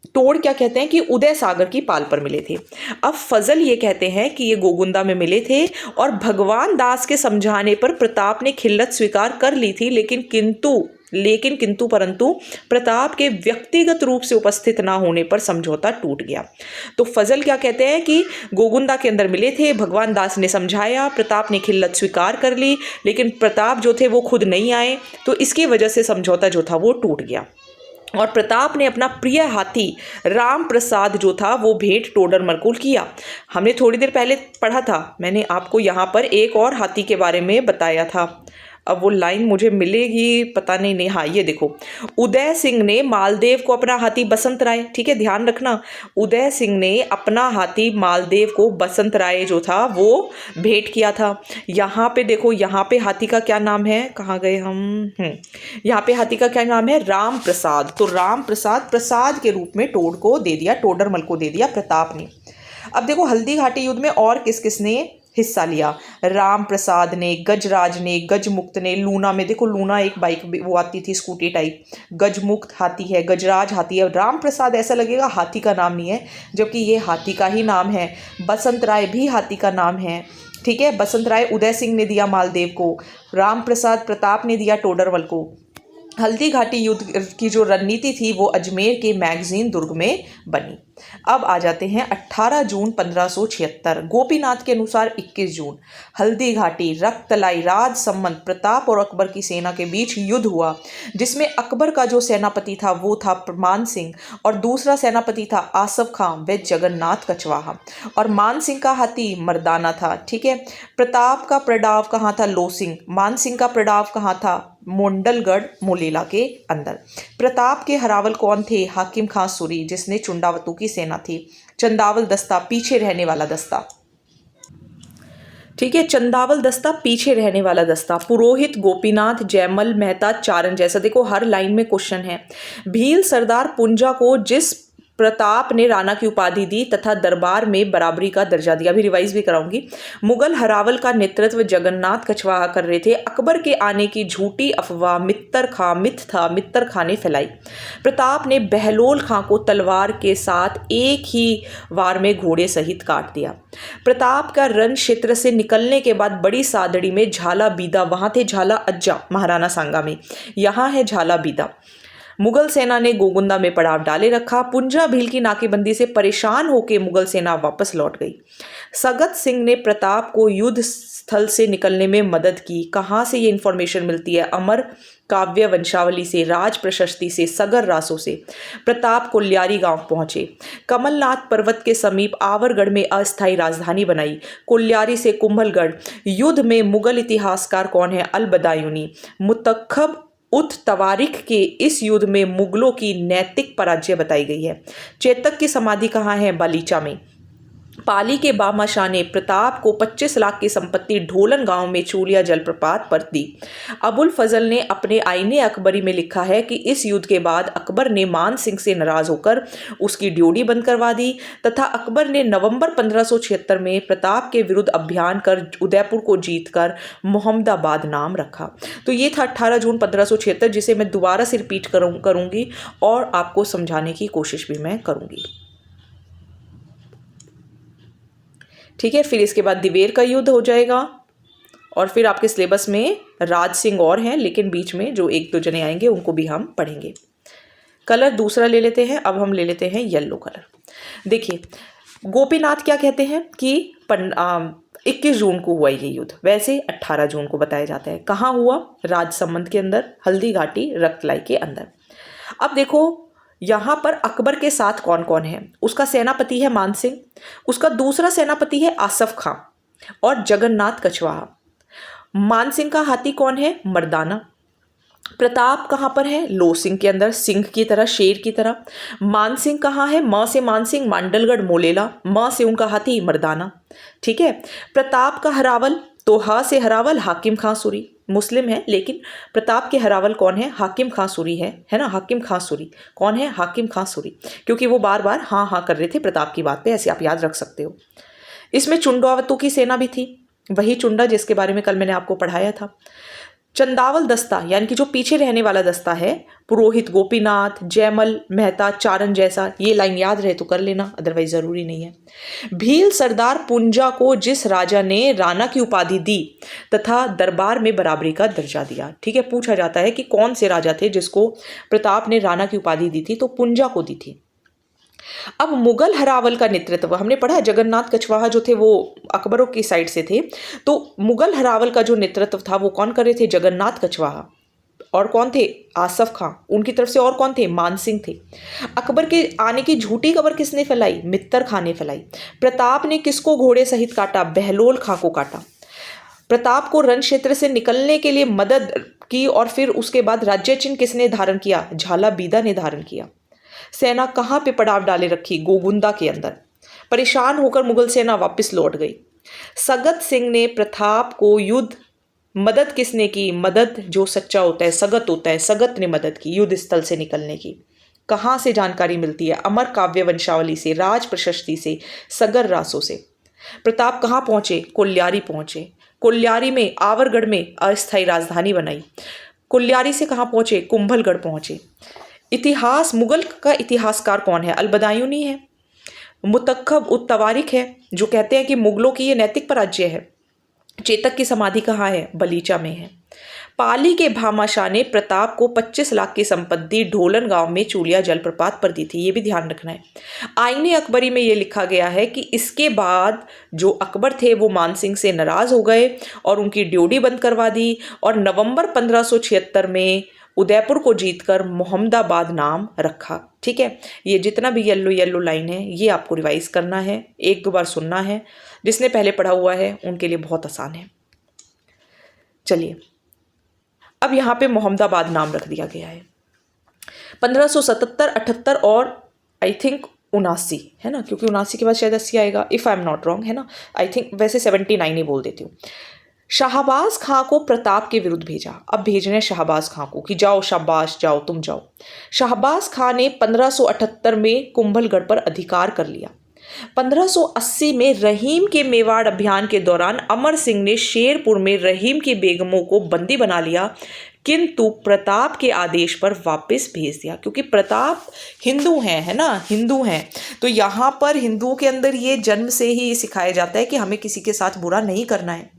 टोड क्या कहते हैं कि उदय सागर की पाल पर मिले थे। अब फजल ये कहते हैं कि ये गोगुंदा में मिले थे और भगवान दास के समझाने पर प्रताप ने खिल्लत स्वीकार कर ली थी, लेकिन किंतु परंतु प्रताप के व्यक्तिगत रूप से उपस्थित ना होने पर समझौता टूट गया। तो फजल क्या कहते हैं कि गोगुंदा के अंदर मिले थे, भगवान दास ने समझाया, प्रताप ने खिल्लत स्वीकार कर ली, लेकिन प्रताप जो थे वो खुद नहीं आए, तो इसकी वजह से समझौता जो था वो टूट गया। और प्रताप ने अपना प्रिय हाथी राम प्रसाद जो था वो भेंट टोडरमल को किया। हमने थोड़ी देर पहले पढ़ा था, मैंने आपको यहाँ पर एक और हाथी के बारे में बताया था। अब वो लाइन मुझे मिलेगी पता नहीं, हाँ ये देखो, उदय सिंह ने मालदेव को अपना हाथी बसंत राय, ठीक है, ध्यान रखना, उदय सिंह ने अपना हाथी मालदेव को बसंत राय जो था वो भेंट किया था। यहाँ पे देखो, यहाँ पे हाथी का क्या नाम है? कहाँ गए हम? यहाँ पे हाथी का क्या नाम है? राम प्रसाद। तो राम प्रसाद के रूप में टोडरमल को दे दिया प्रताप ने। अब देखो हल्दी घाटी युद्ध में और किस किसने हिस्सा लिया। राम प्रसाद ने, गजराज ने, गजमुक्त ने, लूना में, देखो लूना एक बाइक वो आती थी स्कूटी टाइप, गजमुक्त हाथी है, गजराज हाथी है, राम प्रसाद ऐसा लगेगा हाथी का नाम नहीं है जबकि ये हाथी का ही नाम है। बसंत राय भी हाथी का नाम है, ठीक है। बसंत राय उदय सिंह ने दिया मालदेव को, राम प्रसाद प्रताप ने दिया टोडरमल को। हल्दी घाटी युद्ध की जो रणनीति थी वो अजमेर के मैगजीन दुर्ग में बनी। अब आ जाते हैं 18 जून 1576। गोपीनाथ के अनुसार 21 जून हल्दी घाटी, रक्तलाई, राज संबंध, प्रताप और अकबर की सेना के बीच युद्ध हुआ, जिसमें अकबर का जो सेनापति था वो था मान सिंह और दूसरा सेनापति था आसफ खां व जगन्नाथ कछवाहा, और मान सिंह का हाथी मर्दाना था, ठीक है। प्रताप का प्रडाव कहाँ था? लोसिंग। मान सिंह का प्रडाव कहाँ था? मोंडलगढ़ मोलेला के अंदर। प्रताप के हरावल कौन थे? हाकिम खां सूरी, जिसने चुंडावतों की सेना थी। चंदावल दस्ता, पीछे रहने वाला दस्ता, ठीक है। चंदावल दस्ता पीछे रहने वाला दस्ता। पुरोहित, गोपीनाथ, जयमल, मेहता, चारण जैसा, देखो हर लाइन में क्वेश्चन है। भील सरदार पुंजा को जिस प्रताप ने राणा की उपाधि दी तथा दरबार में बराबरी का दर्जा दिया, अभी रिवाइज भी कराऊंगी। मुगल हरावल का नेतृत्व जगन्नाथ कछवाहा कर रहे थे। अकबर के आने की झूठी अफवाह मित्तर खां ने फैलाई। प्रताप ने बहलोल खां को तलवार के साथ एक ही वार में घोड़े सहित काट दिया। प्रताप का रण क्षेत्र से निकलने के बाद बड़ी सादड़ी में झाला बीदा, वहां थे झाला अज्जा महाराणा सांगा में, यहाँ है झाला बीदा। मुगल सेना ने गोगुंदा में पड़ाव डाले रखा। पुंजा भील की नाकेबंदी से परेशान होकर मुगल सेना वापस लौट गई। सगत सिंह ने प्रताप को युद्ध स्थल से निकलने में मदद की। कहाँ से ये इंफॉर्मेशन मिलती है? अमर काव्य वंशावली से, राज प्रशस्ति से, सगर रासों से। प्रताप कोल्यारी गांव पहुंचे। कमलनाथ पर्वत के समीप आवरगढ़ में अस्थायी राजधानी बनाई। कोल्यारी से कुंभलगढ़। युद्ध में मुगल इतिहासकार कौन है? अल बदायूनी। मुतख्खब उत तवारिख के इस युद्ध में मुगलों की नैतिक पराजय बताई गई है। चेतक की समाधि कहाँ है? बालीचा में। पाली के बादशाह ने प्रताप को 25 लाख की संपत्ति ढोलन गांव में चूलिया जलप्रपात पर दी। अबुल फजल ने अपने आईने अकबरी में लिखा है कि इस युद्ध के बाद अकबर ने मान सिंह से नाराज होकर उसकी ड्योढ़ी बंद करवा दी तथा अकबर ने नवंबर 1576 में प्रताप के विरुद्ध अभियान कर उदयपुर को जीतकर मोहम्मदाबाद नाम रखा। तो ये था 18 जून 1576, जिसे मैं दोबारा से रिपीट करूंगी और आपको समझाने की कोशिश भी मैं करूंगी, ठीक है। फिर इसके बाद दिवेर का युद्ध हो जाएगा और फिर आपके सिलेबस में राज सिंह और हैं, लेकिन बीच में जो एक दो जने आएंगे उनको भी हम पढ़ेंगे। कलर दूसरा ले लेते हैं, अब हम ले लेते हैं येलो कलर। देखिए गोपीनाथ क्या कहते हैं कि 21 जून को हुआ ये युद्ध, वैसे 18 जून को बताया जाता है। कहाँ हुआ? राजसमंद के अंदर, हल्दी घाटी, रक्तलाई के अंदर। अब देखो यहाँ पर अकबर के साथ कौन कौन है? उसका सेनापति है मान सिंह, उसका दूसरा सेनापति है आसफ खां और जगन्नाथ कछवाहा। मान सिंह का हाथी कौन है? मर्दाना। प्रताप कहाँ पर है? लोसिंग के अंदर, सिंह की तरह, शेर की तरह। मान सिंह कहाँ है? माँ से मान सिंह, मांडलगढ़ मोलेला, माँ से उनका हाथी मर्दाना, ठीक है। प्रताप का हरावल, तो हा से हरावल हाकिम खां सूरी, मुस्लिम है लेकिन प्रताप के हरावल कौन है? हाकिम खां सूरी है ना। हाकिम खां सूरी कौन है? हाकिम खां सूरी, क्योंकि वो बार बार हाँ हाँ कर रहे थे प्रताप की बात पे, ऐसे आप याद रख सकते हो। इसमें चुंडावतों की सेना भी थी, वही चुंडा जिसके बारे में कल मैंने आपको पढ़ाया था। चंदावल दस्ता यानी कि जो पीछे रहने वाला दस्ता है, पुरोहित, गोपीनाथ, जयमल, मेहता, चारण जैसा, ये लाइन याद रहे तो कर लेना, अदरवाइज ज़रूरी नहीं है। भील सरदार पुंजा को जिस राजा ने राणा की उपाधि दी तथा दरबार में बराबरी का दर्जा दिया, ठीक है। पूछा जाता है कि कौन से राजा थे जिसको प्रताप ने राणा की उपाधि दी थी, तो पुंजा को दी थी। अब मुगल हरावल का नेतृत्व हमने पढ़ा, जगन्नाथ कछवाहा जो थे वो अकबरों की साइड से थे, तो मुगल हरावल का जो नेतृत्व था वो कौन कर रहे थे? जगन्नाथ कछवाहा। और कौन थे? आसफ खां। उनकी तरफ से और कौन थे? मान सिंह थे। अकबर के आने की झूठी खबर किसने फैलाई? मित्तर खां ने फैलाई। प्रताप ने किसको घोड़े सहित काटा? बहलोल खां को काटा। प्रताप को रण क्षेत्र से निकलने के लिए मदद की और फिर उसके बाद राज्य चिन्ह किसने धारण किया? झाला बीदा ने धारण किया। सेना कहाँ पे पड़ाव डाले रखी? गोगुंदा के अंदर। परेशान होकर मुगल सेना वापस लौट गई। सगत सिंह ने प्रताप को युद्ध, मदद किसने की? मदद जो सच्चा होता है सगत होता है, सगत ने मदद की युद्ध स्थल से निकलने की। कहाँ से जानकारी मिलती है? अमर काव्य वंशावली से, राज प्रशस्ति से, सगर रासों से। प्रताप कहाँ पहुंचे? कोल्यारी पहुंचे। कोल्यारी में आवरगढ़ में अस्थायी राजधानी बनाई। कोल्यारी से कहाँ पहुंचे? कुंभलगढ़ पहुंचे। इतिहास, मुगल का इतिहासकार कौन है? अलबदायूनी है। मुतख्खब उत तवारिख है, जो कहते हैं कि मुगलों की ये नैतिक पराजय है। चेतक की समाधि कहाँ है? बलीचा में है। पाली के भामाशाह ने प्रताप को 25 लाख की संपत्ति ढोलन गांव में चूलिया जलप्रपात पर दी थी, ये भी ध्यान रखना है। आईने अकबरी में ये लिखा गया है कि इसके बाद जो अकबर थे वो मानसिंह से नाराज हो गए और उनकी ड्योढ़ी बंद करवा दी और नवंबर 1576 में उदयपुर को जीतकर मोहम्मदाबाद नाम रखा। ठीक है, ये जितना भी येलो येलो लाइन है ये आपको रिवाइज करना है, एक दो बार सुनना है। जिसने पहले पढ़ा हुआ है उनके लिए बहुत आसान है। चलिए, अब यहाँ पे मोहम्मदाबाद नाम रख दिया गया है। 1577, 78 और आई थिंक 79 है ना, क्योंकि 79 के बाद शायद 80 आएगा, if I am not wrong, है ना। आई थिंक वैसे 79 ही बोल देती हूँ। शाहबाज खां को प्रताप के विरुद्ध भेजा। अब भेजने शाहबाज खां को कि जाओ शाबाश, जाओ तुम जाओ। शाहबाज खां ने 1578 में कुंभलगढ़ पर अधिकार कर लिया। 1580 में रहीम के मेवाड़ अभियान के दौरान अमर सिंह ने शेरपुर में रहीम की बेगमों को बंदी बना लिया, किंतु प्रताप के आदेश पर वापस भेज दिया, क्योंकि प्रताप हिंदू हैं, है ना, हिंदू हैं। तो यहाँ पर हिंदुओं के अंदर ये जन्म से ही सिखाया जाता है कि हमें किसी के साथ बुरा नहीं करना है।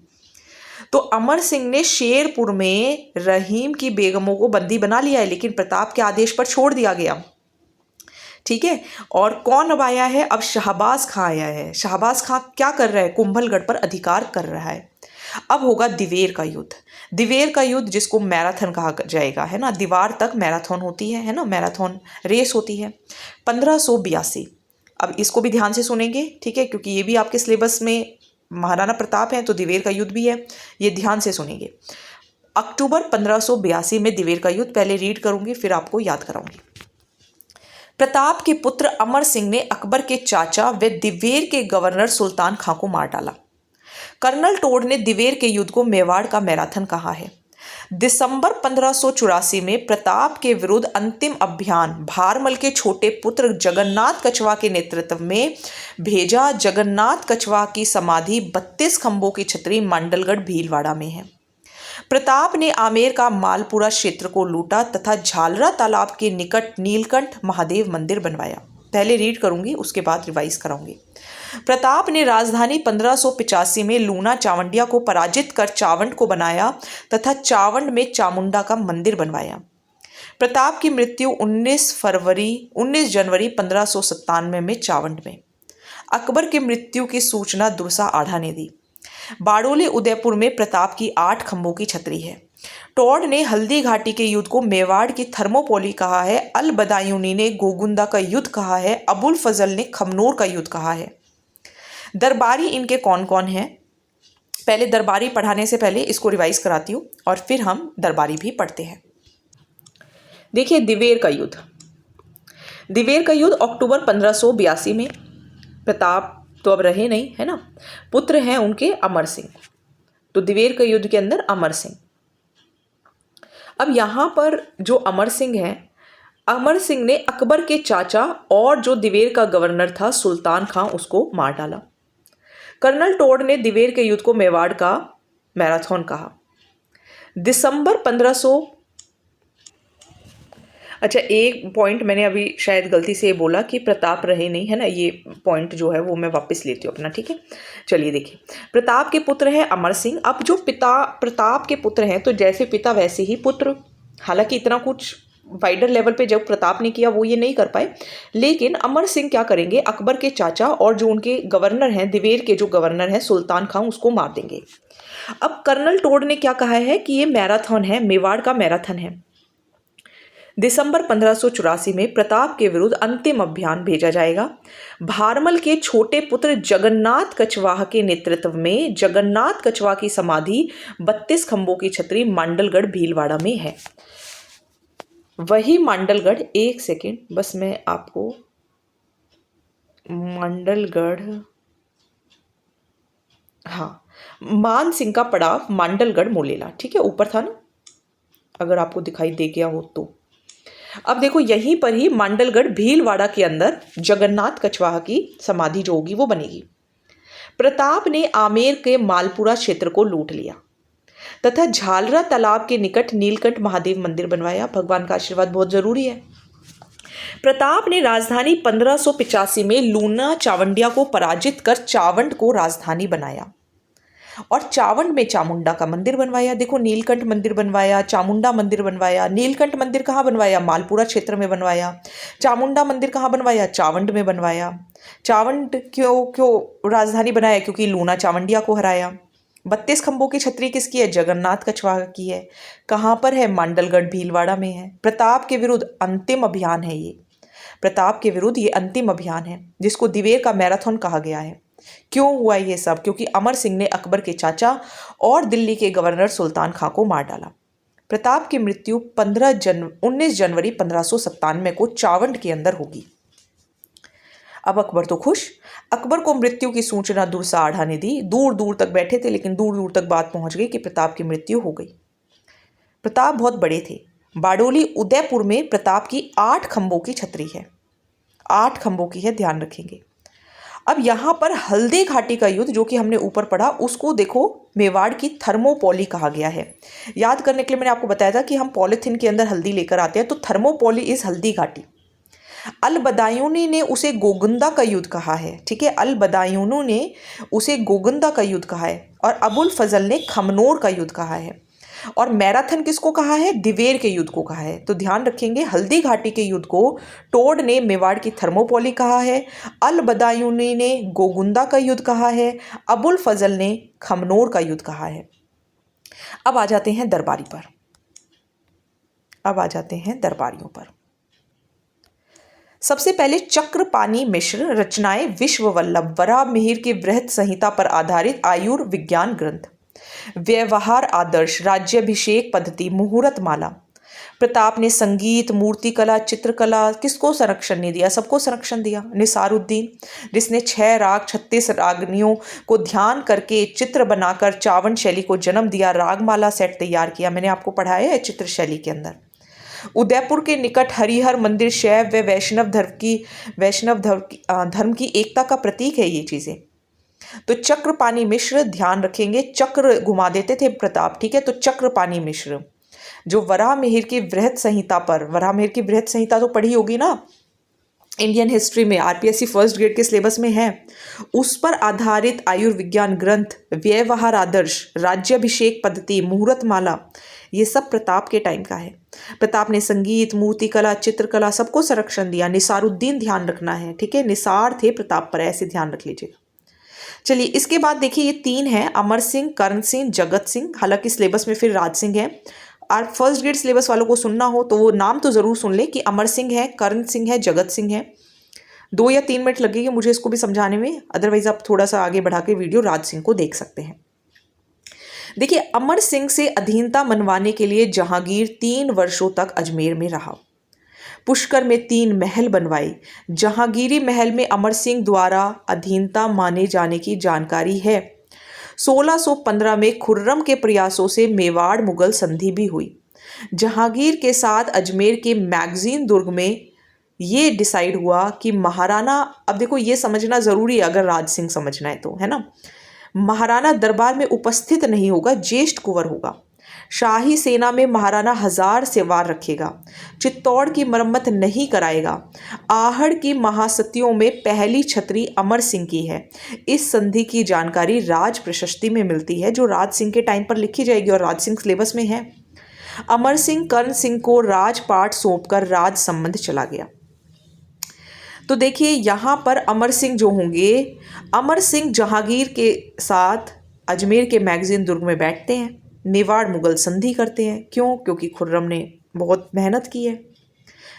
तो अमर सिंह ने शेरपुर में रहीम की बेगमों को बंदी बना लिया है, लेकिन प्रताप के आदेश पर छोड़ दिया गया। ठीक है, और कौन अब आया है? अब शाहबाज खां आया है। शाहबाज खां क्या कर रहा है? कुंभलगढ़ पर अधिकार कर रहा है। अब होगा दिवेर का युद्ध। दिवेर का युद्ध जिसको मैराथन कहा जाएगा, है ना, दीवार तक मैराथन होती है ना, मैराथन रेस होती है। 1582। अब इसको भी ध्यान से सुनेंगे, ठीक है, क्योंकि ये भी आपके सिलेबस में महाराणा प्रताप है तो दिवेर का युद्ध भी है, ये ध्यान से सुनेंगे। अक्टूबर 1582 में दिवेर का युद्ध, पहले रीड करूंगी फिर आपको याद कराऊंगी। प्रताप के पुत्र अमर सिंह ने अकबर के चाचा व दिवेर के गवर्नर सुल्तान खां को मार डाला। कर्नल टोड ने दिवेर के युद्ध को मेवाड़ का मैराथन कहा है। दिसंबर 1584 में प्रताप के विरुद्ध अंतिम अभियान भारमल के छोटे पुत्र जगन्नाथ कछवा के नेतृत्व में भेजा। जगन्नाथ कछवा की समाधि 32 खंभों की छतरी मांडलगढ़ भीलवाड़ा में है। प्रताप ने आमेर का मालपुरा क्षेत्र को लूटा तथा झालरा तालाब के निकट नीलकंठ महादेव मंदिर बनवाया। पहले रीड करूंगी उसके बाद रिवाइज कराऊंगी। प्रताप ने राजधानी 1585 में लूना चावंडिया को पराजित कर चावंड को बनाया तथा चावंड में चामुंडा का मंदिर बनवाया। प्रताप की मृत्यु 19 जनवरी 1597 में चावंड में। अकबर की मृत्यु की सूचना दुरसा आढ़ा ने दी। बाड़ोली उदयपुर में प्रताप की 8 खंभों की छतरी है। टॉड ने हल्दी घाटी के युद्ध को मेवाड़ की थर्मोपोली कहा है। अल बदायूनी ने गोगुंदा का युद्ध कहा है। अबुल फजल ने खमनोर का युद्ध कहा है। दरबारी इनके कौन कौन हैं? पहले दरबारी पढ़ाने से पहले इसको रिवाइज कराती हूँ और फिर हम दरबारी भी पढ़ते हैं। देखिए, दिवेर का युद्ध। दिवेर का युद्ध अक्टूबर 1582 में। प्रताप तो अब रहे नहीं, है ना, पुत्र हैं उनके अमर सिंह। तो दिवेर के युद्ध के अंदर अमर सिंह। अब यहाँ पर जो अमर सिंह हैं, अमर सिंह ने अकबर के चाचा और जो दिवेर का गवर्नर था सुल्तान खां उसको मार डाला। कर्नल टोड ने दिवेर के युद्ध को मेवाड़ का मैराथन कहा। दिसंबर 1500। अच्छा, एक पॉइंट मैंने अभी शायद गलती से बोला कि प्रताप रहे नहीं, है ना, ये पॉइंट जो है वो मैं वापस लेती हूँ अपना, ठीक है। चलिए देखिए, प्रताप के पुत्र हैं अमर सिंह। अब जो पिता प्रताप के पुत्र हैं तो जैसे पिता वैसे ही पुत्र। हालांकि इतना कुछ वाइडर लेवल पे जब प्रताप ने किया वो ये नहीं कर पाए, लेकिन अमर सिंह क्या करेंगे, अकबर के चाचा और जो उनके गवर्नर हैं, दिवेर के जो गवर्नर हैं सुल्तान खां, उसको मार देंगे। अब कर्नल टोड ने क्या कहा है कि ये मैराथन है, मेवाड़ का मैराथन है। दिसंबर 1584 में प्रताप के विरुद्ध अंतिम अभियान भेजा जाएगा। भारमल के छोटे पुत्र जगन्नाथ कछवाह के नेतृत्व में जगन्नाथ कछवाह की समाधि 32 खंभों की छतरी मांडलगढ़ भीलवाड़ा में है। वही मांडलगढ़, एक सेकेंड बस मैं आपको, मांडलगढ़, हाँ, मान सिंह का पड़ाव मांडलगढ़ मोलेला, ठीक है, ऊपर था ना, अगर आपको दिखाई दे गया हो तो। अब देखो, यहीं पर ही मांडलगढ़ भीलवाड़ा के अंदर जगन्नाथ कछवाहा की समाधि जो होगी वो बनेगी। प्रताप ने आमेर के मालपुरा क्षेत्र को लूट लिया तथा झालरा तालाब के निकट नीलकंठ महादेव मंदिर बनवाया। भगवान का आशीर्वाद बहुत जरूरी है। प्रताप ने राजधानी 1585 में लूना चावंडिया को पराजित कर चावंड को राजधानी बनाया और चावंड में चामुंडा का मंदिर बनवाया। देखो, नीलकंठ मंदिर बनवाया, चामुंडा मंदिर बनवाया। नीलकंठ मंदिर कहाँ बनवाया? मालपुरा क्षेत्र में बनवाया। चामुंडा मंदिर कहाँ बनवाया? चावंड में बनवाया। चावंड क्यों राजधानी बनाया? क्योंकि लूना चावंडिया को हराया। 32 खंभों की छतरी किसकी है? जगन्नाथ कछवाहा की है। कहाँ पर है? मांडलगढ़ भीलवाड़ा में है। प्रताप के विरुद्ध अंतिम अभियान है ये। प्रताप के विरुद्ध ये अंतिम अभियान है जिसको दिवेर का मैराथन कहा गया है। क्यों हुआ ये सब? क्योंकि अमर सिंह ने अकबर के चाचा और दिल्ली के गवर्नर सुल्तान खां को मार डाला। प्रताप की मृत्यु 19 जनवरी 1597 को चावंड के अंदर होगी। अब अकबर तो खुश। अकबर को मृत्यु की सूचना दुरसाढ़ा ने दी। दूर दूर तक बैठे थे, लेकिन दूर दूर तक बात पहुंच गई कि प्रताप की मृत्यु हो गई। प्रताप बहुत बड़े थे। बारडोली उदयपुर में प्रताप की 8 खंभों की छतरी है। 8 खंभों की है, ध्यान रखेंगे। अब यहाँ पर हल्दी घाटी का युद्ध जो कि हमने ऊपर पढ़ा, उसको देखो मेवाड़ की थर्मोपोली कहा गया है। याद करने के लिए मैंने आपको बताया था कि हम पॉलिथीन के अंदर हल्दी लेकर आते हैं, तो थर्मोपोली इज हल्दी घाटी। अल बदायूनी ने उसे गोगुंदा का युद्ध कहा है। ठीक है, अल बदायूनी ने उसे गोगुंदा का युद्ध कहा है और अबुल फजल ने खमनोर का युद्ध कहा है। और मैराथन किसको कहा है? दिवेर के युद्ध को कहा है। तो ध्यान रखेंगे, हल्दी घाटी के युद्ध को टोड ने मेवाड़ की थर्मोपोली कहा है, अल बदायूनी ने गोगुंदा का युद्ध कहा है, अबुल फजल ने खमनोर का युद्ध कहा है। अब आ जाते हैं दरबारी पर। अब आ जाते हैं दरबारियों पर। सबसे पहले चक्रपाणी मिश्र रचनाएं विश्व वल्लभ वराह मिहिर की बृहत संहिता पर आधारित आयुर्विज्ञान ग्रंथ, व्यवहार आदर्श, राज्याभिषेक पद्धति, मुहूर्त माला। प्रताप ने संगीत, मूर्तिकला, चित्रकला किसको संरक्षण नहीं दिया? सबको संरक्षण दिया। निसारुद्दीन, जिसने 6 राग 36 रागनियों को ध्यान करके चित्र बनाकर चावंड शैली को जन्म दिया, रागमाला सेट तैयार किया। मैंने आपको पढ़ाया है चित्र शैली के अंदर। उदयपुर के निकट हरिहर मंदिर शैव व वैष्णव धर्म की एकता का प्रतीक है ये चीजें। तो चक्रपाणी मिश्र, ध्यान रखेंगे, चक्र घुमा देते थे प्रताप। ठीक है, तो चक्रपाणी मिश्र जो वराह मिहिर की बृहत संहिता पर, वराह मिहिर की बृहत संहिता तो पढ़ी होगी ना, इंडियन हिस्ट्री में आरपीएससी फर्स्ट ग्रेड के सिलेबस में है। उस पर आधारित आयुर्विज्ञान ग्रंथ, व्यवहार आदर्श, राज्याभिषेक पद्धति, मुहूर्त माला, ये सब प्रताप के टाइम का है। प्रताप ने संगीत, मूर्तिकला, चित्रकला सबको संरक्षण दिया। निसारुद्दीन ध्यान रखना है। ठीक है, निसार थे प्रताप पर, ऐसे ध्यान रख लीजिएगा। चलिए, इसके बाद देखिए ये 3 हैं, अमर सिंह, कर्ण सिंह, जगत सिंह। हालांकि सिलेबस में फिर राज सिंह है। और फर्स्ट ग्रेड सिलेबस वालों को सुनना हो तो वो नाम तो जरूर सुन ले कि अमर सिंह है, कर्ण सिंह है, जगत सिंह है। 2 या 3 मिनट लगेंगे मुझे इसको भी समझाने में, अदरवाइज आप थोड़ा सा आगे बढ़ा के वीडियो राज सिंह को देख सकते हैं। देखिए, अमर सिंह से अधीनता मनवाने के लिए जहांगीर 3 वर्षों तक अजमेर में रहा। पुष्कर में 3 महल बनवाए। जहांगीरी महल में अमर सिंह द्वारा अधीनता माने जाने की जानकारी है। 1615 में खुर्रम के प्रयासों से मेवाड़ मुगल संधि भी हुई। जहांगीर के साथ अजमेर के मैगजीन दुर्ग में ये डिसाइड हुआ कि महाराणा, अब देखो ये समझना जरूरी है अगर राज सिंह समझना है तो, है ना, महाराणा दरबार में उपस्थित नहीं होगा, ज्येष्ठ कुंवर होगा। शाही सेना में महाराणा 1000 सेवार रखेगा। चित्तौड़ की मरम्मत नहीं कराएगा। आहड़ की महासतियों में पहली छतरी अमर सिंह की है। इस संधि की जानकारी राज प्रशस्ति में मिलती है जो राज सिंह के टाइम पर लिखी जाएगी और राज सिंह सिलेबस में है। अमर सिंह कर्ण सिंह को राजपाट सौंपकर राज संबंध चला गया। तो देखिए यहाँ पर अमर सिंह जो होंगे, अमर सिंह जहांगीर के साथ अजमेर के मैगजीन दुर्ग में बैठते हैं, मेवाड़ मुगल संधि करते हैं। क्यों? क्योंकि खुर्रम ने बहुत मेहनत की है।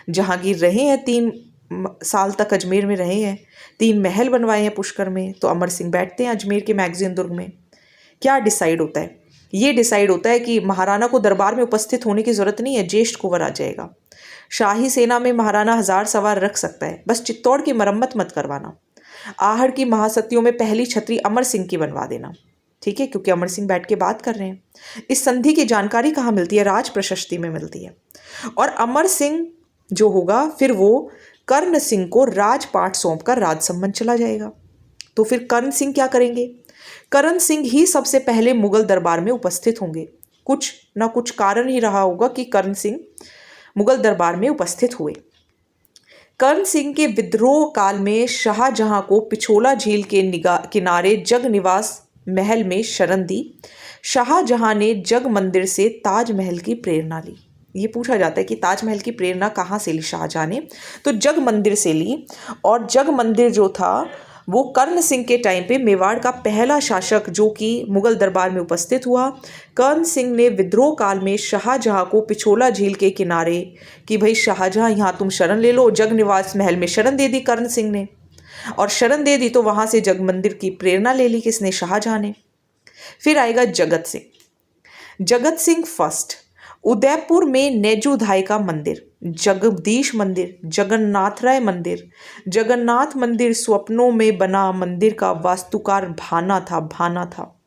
जहांगीर रहे हैं 3 साल तक अजमेर में रहे हैं, 3 महल बनवाए हैं पुष्कर में, तो अमर सिंह बैठते हैं अजमेर के मैगजीन दुर्ग में। क्या डिसाइड होता है? ये डिसाइड होता है कि महाराणा को दरबार में उपस्थित होने की जरूरत नहीं है, ज्येष्ठ कुंवर आ जाएगा। शाही सेना में महाराणा 1000 सवार रख सकता है, बस चित्तौड़ की मरम्मत मत करवाना। आहड़ की महासतियों में पहली छतरी अमर सिंह की बनवा देना। ठीक है, क्योंकि अमर सिंह बैठ के बात कर रहे हैं। इस संधि की जानकारी कहाँ मिलती है? राज प्रशस्ति में मिलती है। और अमर सिंह जो होगा फिर वो कर्ण सिंह को राजपाट सौंपकर राज संबंध चला जाएगा। तो फिर करण सिंह क्या करेंगे? करण सिंह ही सबसे पहले मुगल दरबार में उपस्थित होंगे। कुछ ना कुछ कारण ही रहा होगा कि करण सिंह मुगल दरबार में उपस्थित हुए। कर्ण सिंह के विद्रोह काल में शाहजहां को पिछोला झील के किनारे जग निवास महल में शरण दी। शाहजहां ने जग मंदिर से ताजमहल की प्रेरणा ली। ये पूछा जाता है कि ताजमहल की प्रेरणा कहाँ से ली शाहजहां ने? तो जग मंदिर से ली। और जग मंदिर जो था वो कर्ण सिंह के टाइम पे मेवाड़ का पहला शासक जो कि मुगल दरबार में उपस्थित हुआ। कर्ण सिंह ने विद्रोह काल में शाहजहां को पिछोला झील के किनारे कि भाई शाहजहां यहाँ तुम शरण ले लो, जग निवास महल में शरण दे दी कर्ण सिंह ने। और शरण दे दी तो वहाँ से जग मंदिर की प्रेरणा ले ली किसने? शाहजहां ने। फिर आएगा जगत सिंह। जगत सिंह फर्स्ट उदयपुर में नेजुधाई का मंदिर, जगदीश मंदिर, जगन्नाथ राय मंदिर। जगन्नाथ मंदिर स्वप्नों में बना मंदिर का वास्तुकार भाना था।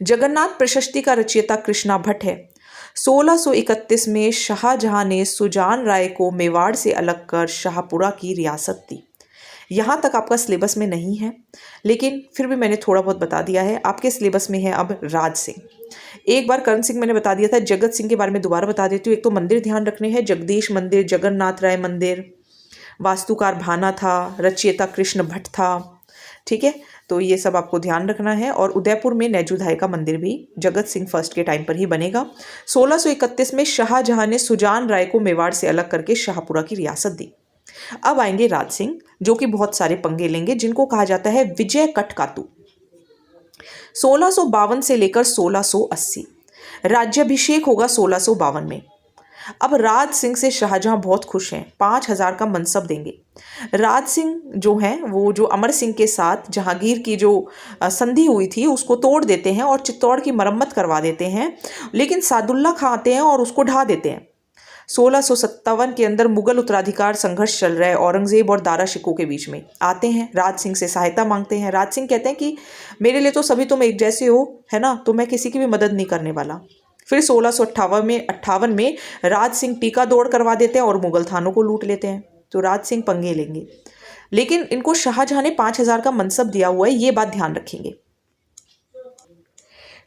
जगन्नाथ प्रशस्ति का रचयिता कृष्णा भट्ट है। 1631 में शाहजहां ने सुजान राय को मेवाड़ से अलग कर शाहपुरा की रियासत दी। यहाँ तक आपका सिलेबस में नहीं है, लेकिन फिर भी मैंने थोड़ा बहुत बता दिया है। आपके सिलेबस में है अब राज सिंह। एक बार कर्ण सिंह मैंने बता दिया था, जगत सिंह के बारे में दोबारा बता देती हूँ। एक तो मंदिर ध्यान रखने हैं, जगदीश मंदिर, जगन्नाथ राय मंदिर, वास्तुकार भाना था, रचयिता कृष्ण भट्ट था। ठीक है, तो ये सब आपको ध्यान रखना है। और उदयपुर में नेजुधाई का मंदिर भी जगत सिंह फर्स्ट के टाइम पर ही बनेगा। 1631 में शाहजहां ने सुजान राय को मेवाड़ से अलग करके शाहपुरा की रियासत दी। अब आएंगे राज सिंह, जो कि बहुत सारे पंगे लेंगे, जिनको कहा जाता है विजय कटकातु। 1652 से लेकर 1680 राज्याभिषेक होगा 1652 में। अब राज सिंह से शाहजहां बहुत खुश हैं, 5000 का मनसब देंगे। राज सिंह जो हैं वो जो अमर सिंह के साथ जहांगीर की जो संधि हुई थी उसको तोड़ देते हैं और चित्तौड़ की मरम्मत करवा देते हैं, लेकिन सादुल्ला खां आते हैं और उसको ढा देते हैं। 1657 के अंदर मुगल उत्तराधिकार संघर्ष चल रहा है, औरंगजेब और दारा शिकोह के बीच में। आते हैं राज सिंह से सहायता मांगते हैं। राज सिंह कहते हैं कि मेरे लिए तो सभी तुम एक जैसे हो, है ना, तो मैं किसी की भी मदद नहीं करने वाला। फिर 1658 में राज सिंह टीका दौड़ करवा देते हैं और मुगल थानों को लूट लेते हैं। तो राज सिंह पंगे लेंगे, लेकिन इनको शाहजहां ने 5000 का मनसब दिया हुआ है, ये बात ध्यान रखेंगे।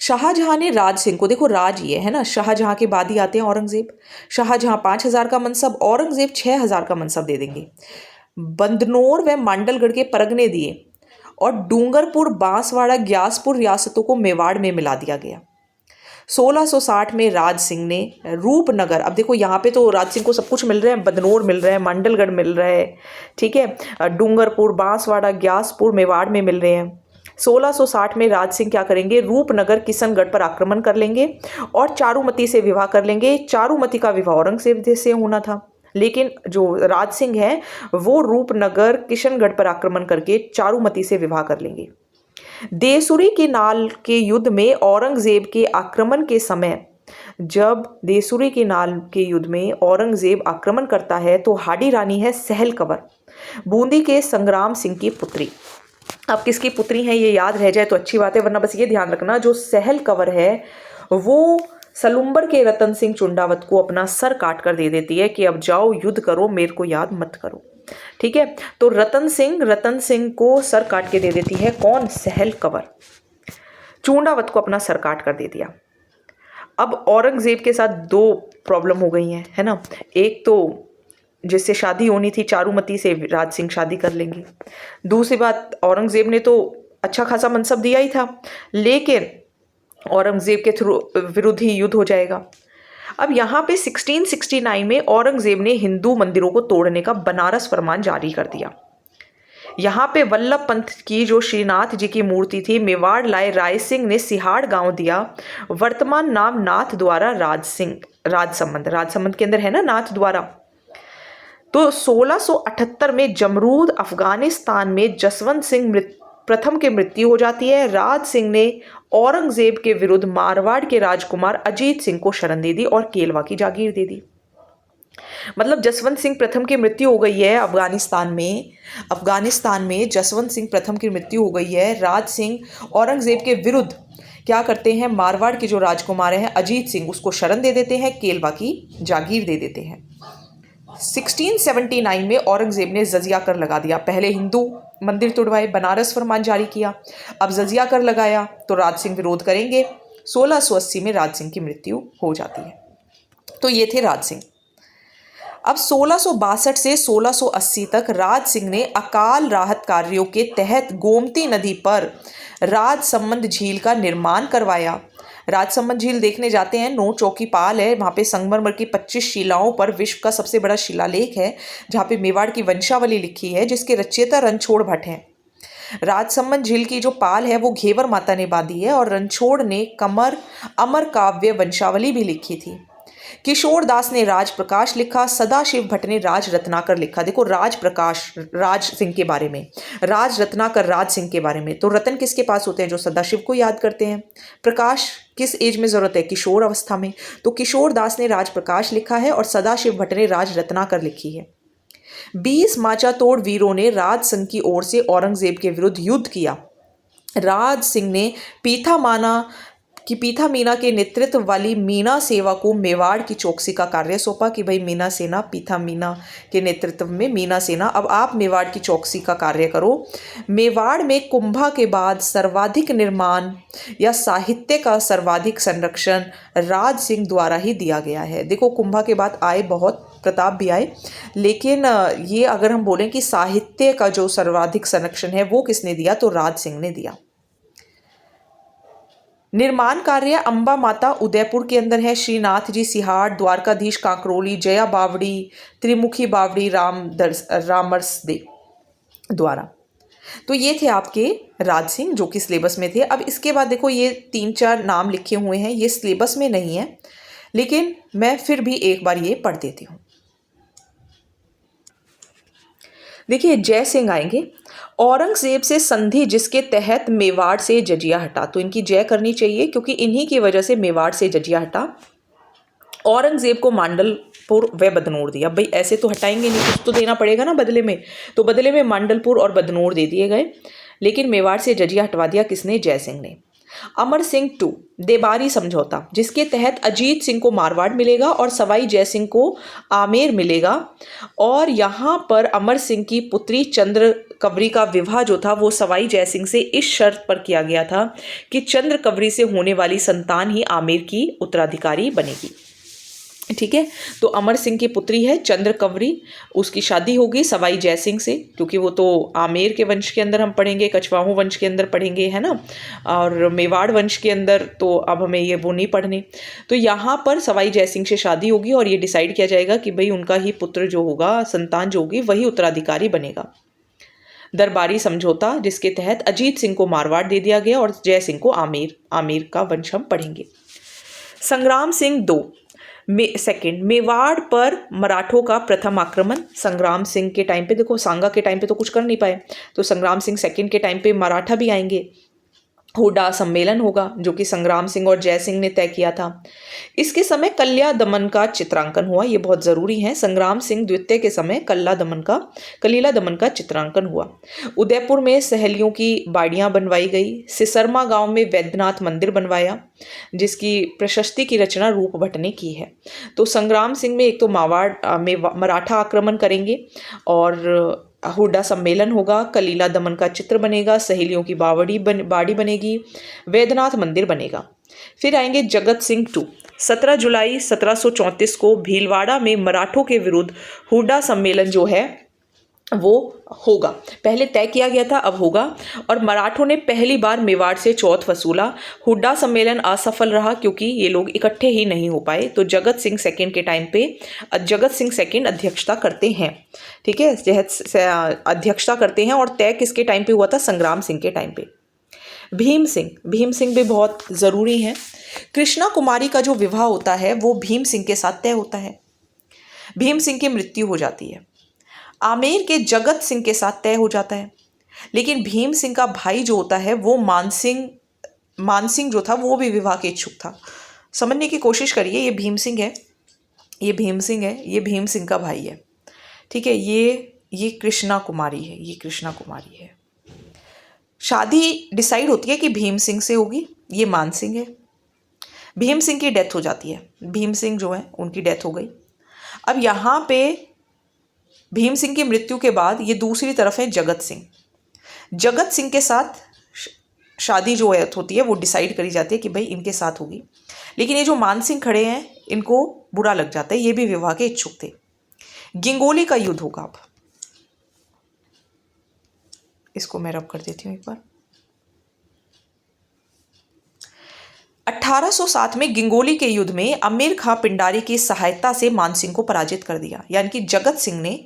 शाहजहां ने राज सिंह को, देखो राज ये है ना, शाहजहां के बाद ही आते हैं औरंगजेब। शाहजहां 5000 का मनसब, औरंगजेब 6000 का मनसब दे देंगे। बंदनौर व मांडलगढ़ के परगने दिए और डूंगरपुर, बांसवाड़ा, ग्यासपुर रियासतों को मेवाड़ में मिला दिया गया। 1660 में राज सिंह ने रूपनगर, अब देखो यहाँ पे तो राज सिंह को सब कुछ मिल रहा है, बदनौर मिल रहा है, मांडलगढ़ मिल रहा है, ठीक है, डूंगरपुर, बांसवाड़ा, ग्यासपुर मेवाड़ में मिल रहे हैं। 1660 में राज सिंह क्या करेंगे? रूपनगर, किशनगढ़ पर आक्रमण कर लेंगे और चारुमती से विवाह कर लेंगे। चारुमती का विवाह औरंगजेब से होना था, लेकिन जो राज सिंह है वो रूपनगर, किशनगढ़ पर आक्रमण करके चारुमती से विवाह कर लेंगे। देसुरी के नाल के युद्ध में औरंगजेब के आक्रमण के समय, जब देसुरी के नाल के युद्ध में औरंगजेब आक्रमण करता है तो हाडी रानी है सहल कंवर, बूंदी के संग्राम सिंह की पुत्री। अब किसकी पुत्री है ये याद रह जाए तो अच्छी बात है, वरना बस ये ध्यान रखना जो सहल कंवर है वो सलुम्बर के रतन सिंह चुंडावत को अपना सर काट कर दे देती है कि अब जाओ युद्ध करो, मेरे को याद मत करो। ठीक है, तो रतन सिंह को सर काट के दे देती है, कौन? सहल कंवर। चुंडावत को अपना सर काट कर दे दिया। अब औरंगजेब के साथ दो प्रॉब्लम हो गई हैं, है ना। एक तो जिससे शादी होनी थी चारुमती से राज सिंह शादी कर लेंगे। दूसरी बात, औरंगजेब ने तो अच्छा खासा मनसब दिया ही था, लेकिन औरंगजेब के विरुद्ध ही युद्ध हो जाएगा। अब यहाँ पे 1669 में औरंगजेब ने हिंदू मंदिरों को तोड़ने का बनारस फरमान जारी कर दिया। यहाँ पे वल्लभ पंत की जो श्रीनाथ जी की मूर्ति थी मेवाड़ लाए राय सिंह ने सिहाड़ गांव दिया। वर्तमान नाम नाथ द्वारा राजसमंद के अंदर है ना नाथ द्वारा। तो 1678 में जमरूद अफगानिस्तान में जसवंत सिंह प्रथम की मृत्यु हो जाती है। राज सिंह ने औरंगजेब के विरुद्ध मारवाड़ के राजकुमार अजीत सिंह को शरण दे दी और केलवा की जागीर दे दी। मतलब जसवंत सिंह प्रथम की मृत्यु हो गई है अफगानिस्तान में जसवंत सिंह प्रथम की मृत्यु हो गई है। राज सिंह औरंगजेब के विरुद्ध क्या करते हैं? मारवाड़ के जो राजकुमार हैं अजीत सिंह, उसको शरण दे देते हैं, केलवा की जागीर दे देते हैं। 1679 में औरंगजेब ने जजिया कर लगा दिया। पहले हिंदू मंदिर तुड़वाए, बनारस फरमान जारी किया। अब जजिया कर लगाया तो राज सिंह विरोध करेंगे। 1680 में राज सिंह की मृत्यु हो जाती है। तो ये थे राज सिंह। अब 1662 से 1680 तक राज सिंह ने अकाल राहत कार्यों के तहत गोमती नदी पर राजसमंद झील का निर्माण करवाया। राजसमंद झील देखने जाते हैं, 9 चौकी पाल है वहाँ पे, संगमरमर की 25 शिलाओं पर विश्व का सबसे बड़ा शिलालेख है जहाँ पे मेवाड़ की वंशावली लिखी है, जिसके रचयिता रणछोड़ भट्ट हैं। राजसमंद झील की जो पाल है वो घेवर माता ने बांधी है और रणछोड़ ने कमर अमर काव्य वंशावली भी लिखी थी। किशोर दास ने राज प्रकाश लिखा, सदाशिव भट्ट ने राज रत्नाकर लिखा। देखो, राज प्रकाश राज सिंह के बारे में, राज रत्नाकर राज सिंह के बारे में। तो रतन किसके पास होते हैं? जो सदाशिव को याद करते हैं। प्रकाश किस एज में जरूरत है? किशोर अवस्था में। तो किशोर दास ने राज प्रकाश लिखा है और सदाशिव भट्ट ने राज रत्नाकर लिखी है। 20 माचा तोड़ वीरों ने राज सिंह की ओर से औरंगजेब के विरुद्ध युद्ध किया। राज सिंह ने पीथा मीना के नेतृत्व वाली मीना सेवा को मेवाड़ की चौकसी का कार्य सौंपा कि भाई मीना सेना, पीथा मीना के नेतृत्व में मीना सेना, अब आप मेवाड़ की चौकसी का कार्य करो। मेवाड़ में कुंभा के बाद सर्वाधिक निर्माण या साहित्य का सर्वाधिक संरक्षण राज सिंह द्वारा ही दिया गया है। देखो, कुंभा के बाद आए बहुत, प्रताप भी आए, लेकिन ये अगर हम बोलें कि साहित्य का जो सर्वाधिक संरक्षण है वो किसने दिया, तो राज सिंह ने दिया। निर्माण कार्य अंबा माता उदयपुर के अंदर है, श्रीनाथ जी सिहाट, द्वारकाधीश कांकरोली, जया बावड़ी, त्रिमुखी बावड़ी रामरस दे द्वारा। तो ये थे आपके राज सिंह जो कि सिलेबस में थे। अब इसके बाद देखो, ये 3-4 नाम लिखे हुए हैं, ये सिलेबस में नहीं है, लेकिन मैं फिर भी एक बार ये पढ़ देती हूँ। देखिए, जय सिंह आएंगे। औरंगजेब से संधि जिसके तहत मेवाड़ से जजिया हटा, तो इनकी जय करनी चाहिए क्योंकि इन्हीं की वजह से मेवाड़ से जजिया हटा। औरंगजेब को मांडलपुर व बदनौर दिया। भाई ऐसे तो हटाएंगे नहीं, कुछ तो देना पड़ेगा ना बदले में, तो बदले में मांडलपुर और बदनौर दे दिए गए। लेकिन मेवाड़ से जजिया हटवा दिया किसने? जय सिंह ने। अमर सिंह 2 देबारी समझौता, जिसके तहत अजीत सिंह को मारवाड़ मिलेगा और सवाई जय सिंह को आमेर मिलेगा। और यहाँ पर अमर सिंह की पुत्री चंद्र कवरी का विवाह जो था वो सवाई जय सिंह से इस शर्त पर किया गया था कि चंद्र कवरी से होने वाली संतान ही आमेर की उत्तराधिकारी बनेगी। ठीक है, तो अमर सिंह की पुत्री है चंद्र कवरी, उसकी शादी होगी सवाई जय सिंह से, क्योंकि वो तो आमेर के वंश के अंदर हम पढ़ेंगे, कछवाहों वंश के अंदर पढ़ेंगे, है ना, और मेवाड़ वंश के अंदर तो अब हमें ये वो नहीं पढ़ने। तो यहाँ पर सवाई जय सिंह से शादी होगी और ये डिसाइड किया जाएगा कि भाई उनका ही पुत्र जो होगा, संतान जो होगी, वही उत्तराधिकारी बनेगा। दरबारी समझौता, जिसके तहत अजीत सिंह को मारवाड़ दे दिया गया और जय सिंह को आमेर का वंश हम पढ़ेंगे। संग्राम सिंह 2 सेकेंड, मेवाड़ पर मराठों का प्रथम आक्रमण। संग्राम सिंह के टाइम पे, देखो सांगा के टाइम पे तो कुछ कर नहीं पाए, तो संग्राम सिंह सेकेंड के टाइम पे मराठा भी आएंगे। हुड्डा सम्मेलन होगा जो कि संग्राम सिंह और जय सिंह ने तय किया था। इसके समय कलिला दमन का चित्रांकन हुआ, ये बहुत ज़रूरी है। संग्राम सिंह द्वितीय के समय कलिला दमन का चित्रांकन हुआ। उदयपुर में सहेलियों की बाड़ियाँ बनवाई गई। सिसरमा गांव में वैद्यनाथ मंदिर बनवाया, जिसकी प्रशस्ति की रचना रूप भट्ट ने की है। तो संग्राम सिंह में एक तो मराठा आक्रमण करेंगे और हुड्डा सम्मेलन होगा, कलिला दमन का चित्र बनेगा, सहेलियों की बाड़ी बनेगी, वैद्यनाथ मंदिर बनेगा। फिर आएंगे जगत सिंह 2। 17 जुलाई 1734 को भीलवाड़ा में मराठों के विरुद्ध हुड्डा सम्मेलन जो है वो होगा। पहले तय किया गया था, अब होगा। और मराठों ने पहली बार मेवाड़ से चौथ वसूला। हुड्डा सम्मेलन असफल रहा क्योंकि ये लोग इकट्ठे ही नहीं हो पाए। तो जगत सिंह सेकंड के टाइम पे जगत सिंह सेकंड अध्यक्षता करते हैं। ठीक है, अध्यक्षता करते हैं। और तय किसके टाइम पे हुआ था? संग्राम सिंह के टाइम पे। भीम सिंह भी बहुत ज़रूरी हैं। कृष्णा कुमारी का जो विवाह होता है वो भीम सिंह के साथ तय होता है। भीम सिंह की मृत्यु हो जाती है। आमेर के जगत सिंह के साथ तय हो जाता है, लेकिन भीम सिंह का भाई जो होता है वो मान सिंह जो था वो भी विवाह के इच्छुक था। समझने की कोशिश करिए, ये भीम सिंह है, ये भीम सिंह का भाई है। ठीक है, ये कृष्णा कुमारी है। शादी डिसाइड होती है कि भीम सिंह से होगी, ये मान सिंह है। भीम सिंह की डेथ हो जाती है, भीम सिंह जो है उनकी डेथ हो गई। अब यहाँ पे भीम सिंह की मृत्यु के बाद ये दूसरी तरफ है जगत सिंह। जगत सिंह के साथ शादी जो है होती है वो डिसाइड करी जाती है कि भाई इनके साथ होगी, लेकिन ये जो मान सिंह खड़े हैं इनको बुरा लग जाता है, ये भी विवाह के इच्छुक थे। गिंगोली का युद्ध होगा। अब इसको मैं रब कर देती हूँ एक बार। 1807 में गिंगोली के युद्ध में अमीर खां पिंडारी की सहायता से मानसिंह को पराजित कर दिया, यानी कि जगत सिंह ने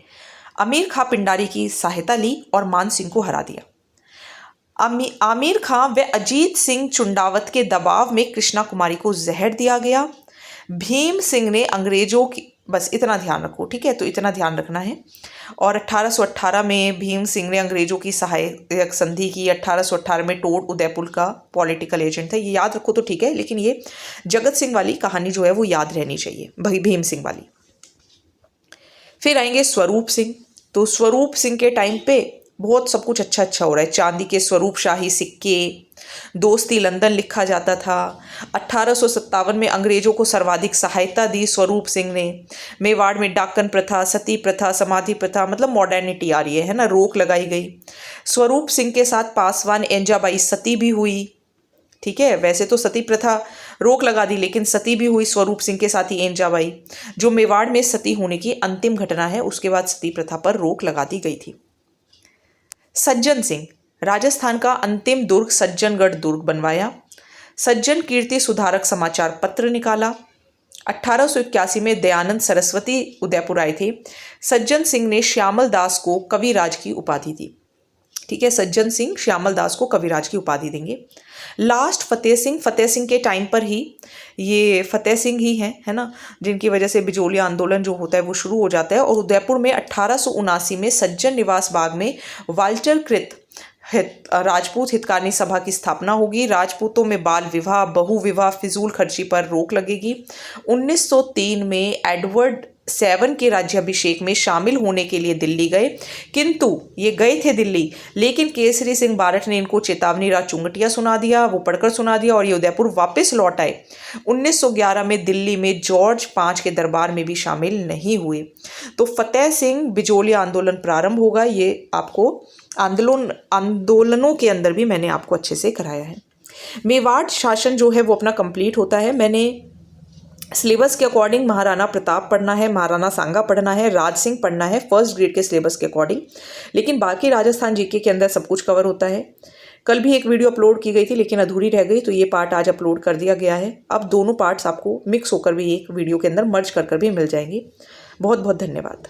आमिर खां पिंडारी की सहायता ली और मानसिंह को हरा दिया। आमिर खां व अजीत सिंह चुंडावत के दबाव में कृष्णा कुमारी को जहर दिया गया। भीम सिंह ने अंग्रेजों की, बस इतना ध्यान रखो, ठीक है, तो इतना ध्यान रखना है। और 1818 में भीम सिंह ने अंग्रेजों की सहायक संधि की। 1818 में टोड उदयपुर का पॉलिटिकल एजेंट था, ये याद रखो तो ठीक है, लेकिन ये जगत सिंह वाली कहानी जो है वो याद रहनी चाहिए, भाई भीम सिंह वाली। फिर आएंगे स्वरूप सिंह। तो स्वरूप सिंह के टाइम पे बहुत सब कुछ अच्छा अच्छा हो रहा है। चांदी के स्वरूप शाही सिक्के, दोस्ती लंदन लिखा जाता था। 1857 में अंग्रेजों को सर्वाधिक सहायता दी स्वरूप सिंह ने। मेवाड़ में डाकन प्रथा, सती प्रथा, समाधि प्रथा, मतलब मॉडर्निटी आ रही है ना, रोक लगाई गई। स्वरूप सिंह के साथ पासवान एंजाबाई सती भी हुई, ठीक है। वैसे तो सती प्रथा रोक लगा दी, लेकिन सती भी हुई स्वरूप सिंह के साथ ही एंजाबाई, जो मेवाड़ में सती होने की अंतिम घटना है। उसके बाद सती प्रथा पर रोक लगा दी गई थी। सज्जन सिंह, राजस्थान का अंतिम दुर्ग सज्जनगढ़ दुर्ग बनवाया। सज्जन कीर्ति सुधारक समाचार पत्र निकाला। 1881 में दयानंद सरस्वती उदयपुर आए थे। सज्जन सिंह ने श्यामल दास को कविराज की उपाधि दी, ठीक है। सज्जन सिंह श्यामल दास को कविराज की उपाधि देंगे। लास्ट फतेह सिंह के टाइम पर ही, ये फतेह सिंह ही हैं, है ना, जिनकी वजह से बिजोलिया आंदोलन जो होता है वो शुरू हो जाता है। और उदयपुर में 1879 में सज्जन निवास बाग में वाल्टर कृत राजपूत हितकारिणी सभा की स्थापना होगी। राजपूतों में बाल विवाह, बहु विवाह, फिजूल खर्ची पर रोक लगेगी। 1903 में एडवर्ड 7 के राज्याभिषेक में शामिल होने के लिए दिल्ली गए, किंतु ये गए थे दिल्ली, लेकिन केसरी सिंह बारठ ने इनको चेतावनी राह चुंगटिया सुना दिया, वो पढ़कर सुना दिया, और ये उदयपुर वापस लौट आए। 1911 में दिल्ली में जॉर्ज 5 के दरबार में भी शामिल नहीं हुए। तो फतेह सिंह बिजोलिया आंदोलन प्रारंभ होगा। ये आपको आंदोलनों के अंदर भी मैंने आपको अच्छे से कराया है। मेवाड़ शासन जो है वो अपना कंप्लीट होता है। मैंने सिलेबस के अकॉर्डिंग महाराणा प्रताप पढ़ना है, महाराणा सांगा पढ़ना है, राज सिंह पढ़ना है फर्स्ट ग्रेड के सिलेबस के अकॉर्डिंग, लेकिन बाकी राजस्थान जीके के अंदर सब कुछ कवर होता है। कल भी एक वीडियो अपलोड की गई थी लेकिन अधूरी रह गई, तो ये पार्ट आज अपलोड कर दिया गया है। अब दोनों पार्ट्स आपको मिक्स होकर भी एक वीडियो के अंदर मर्ज कर भी मिल जाएंगे। बहुत बहुत धन्यवाद।